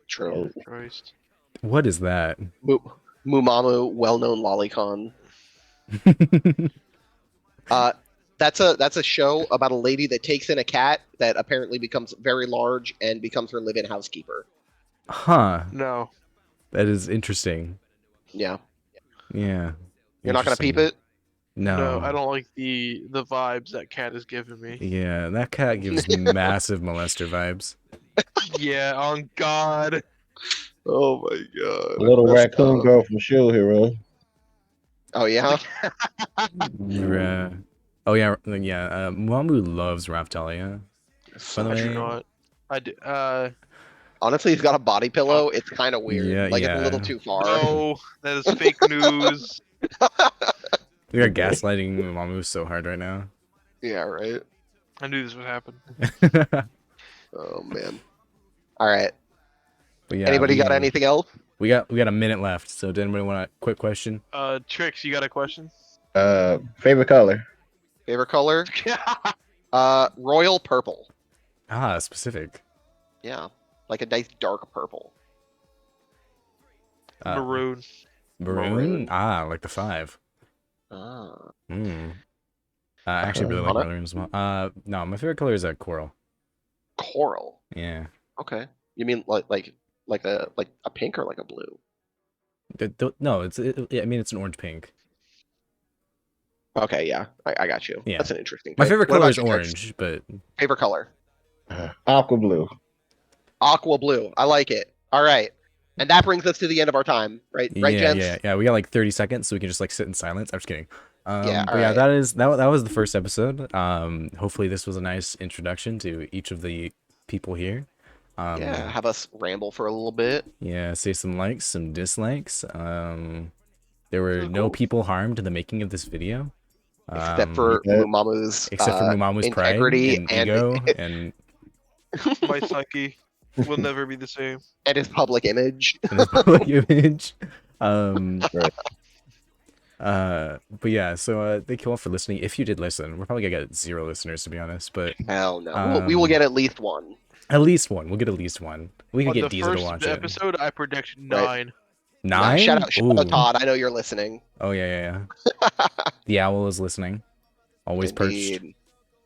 True. Christ. What is that? Mumamu, well-known lolicon. That's a show about a lady that takes in a cat that apparently becomes very large and becomes her live-in housekeeper. Huh. No. That is interesting. Yeah. Yeah. You're not gonna peep Interesting. it? No. I don't like the vibes that cat is giving me. Yeah, that cat gives massive molester vibes. Yeah, on God. Oh my god. Little That's raccoon dumb. girl from Shield Hero. Oh yeah? Bruh. Oh yeah, Mamu loves Raptalia. By the I do way, not. I do. Honestly, he's got a body pillow. Fuck. It's kind of weird. Yeah, Like, it's a little yeah. too far. No, that is fake news. We are gaslighting Mamu so hard right now. Yeah, right? I knew this would happen. Oh, man. All right. But yeah, Anybody got anything else? we got a minute left. So, did anybody want a quick question? Trix, you got a question? Favorite color? Favorite color? Royal purple. Ah, specific. Yeah. Like a nice dark purple. Maroon. Maroon. Ah, like the 5. Ah. I actually really like Anna? maroon as well. No, my favorite color is coral. Coral. Yeah. Okay. You mean like a pink or like a blue? No, I mean, it's an orange pink. Okay, yeah. I got you. Yeah. That's an interesting My pick. favorite What color about is you, Trix? orange, but Favorite color? Aqua blue. Aqua blue. I like it. All right. And that brings us to the end of our time, right? Right, gents? yeah. We got like 30 seconds, so we can just like sit in silence. I'm just kidding. Yeah, But all yeah, right. that was the first episode. Hopefully this was a nice introduction to each of the people here. Yeah, have us ramble for a little bit. Yeah, say some likes, some dislikes. There were no Cool. people harmed in the making of this video. Except for Yeah. Mumamu's Except for Mumamu's pride integrity and ego and My psyche will never be the same. and his public image. his public image. Um, Right. but yeah, so thank you all for listening. If you did listen, we're probably gonna get 0 listeners to be honest, but Hell no. We will get at least one. at least one. We'll get at least one. We can On get the Diesel to first watch it. episode, I predict Right. 9. 9? Shout out Ooh. Todd. I know you're listening. Oh yeah. The owl is listening. Always perched. Indeed.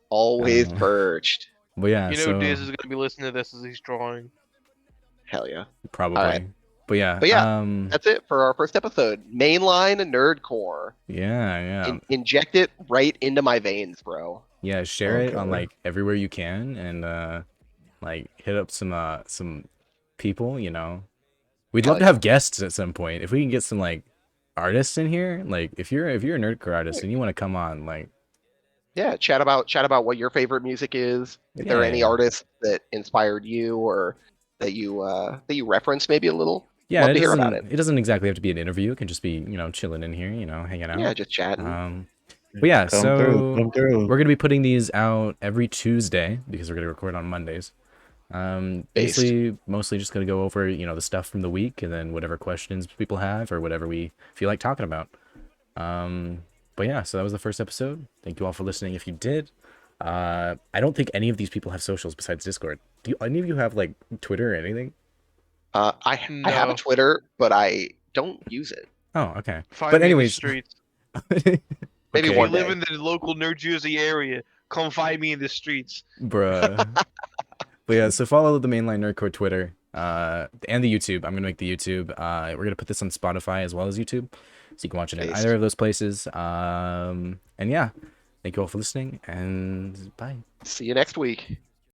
Always Uh, perched. But yeah, You know, so Diz is gonna be listening to this as he's drawing. Hell yeah. probably. all right. But yeah, But yeah, That's it for our first episode. Mainline Nerdcore. yeah. Inject it right into my veins, bro. Yeah, share it on Okay. like everywhere you can, and like hit up some people. You know, we'd Hell love to yeah. have guests at some point. If we can get some like artists in here, like if you're a nerdcore artist and you want to come on, like Yeah, chat about what your favorite music is. If there are any Yeah. artists that inspired you or that you reference maybe a little. yeah, Love it to hear doesn't about it. it doesn't exactly have to be an interview. It can just be chilling in here, hanging out. Yeah, just chatting. But yeah, Come so through. Come through. we're gonna be putting these out every Tuesday because we're gonna record on Mondays. Basically, mostly just gonna go over the stuff from the week and then whatever questions people have or whatever we feel like talking about. But yeah, so that was the first episode. Thank you all for listening. If you did, I don't think any of these people have socials besides Discord. Do any of you have like Twitter or anything? I have a No. Twitter, but I don't use it. Oh, okay. Find But me in the anyways, streets. Maybe If you one live day. in the local New Jersey area, come find me in the streets. bruh. But yeah, so follow the Mainline Nerdcore Twitter and the YouTube. I'm gonna make the YouTube. We're gonna put this on Spotify as well as YouTube, so you can watch it in Based. either of those places. And yeah, thank you all for listening, and bye. See you next week.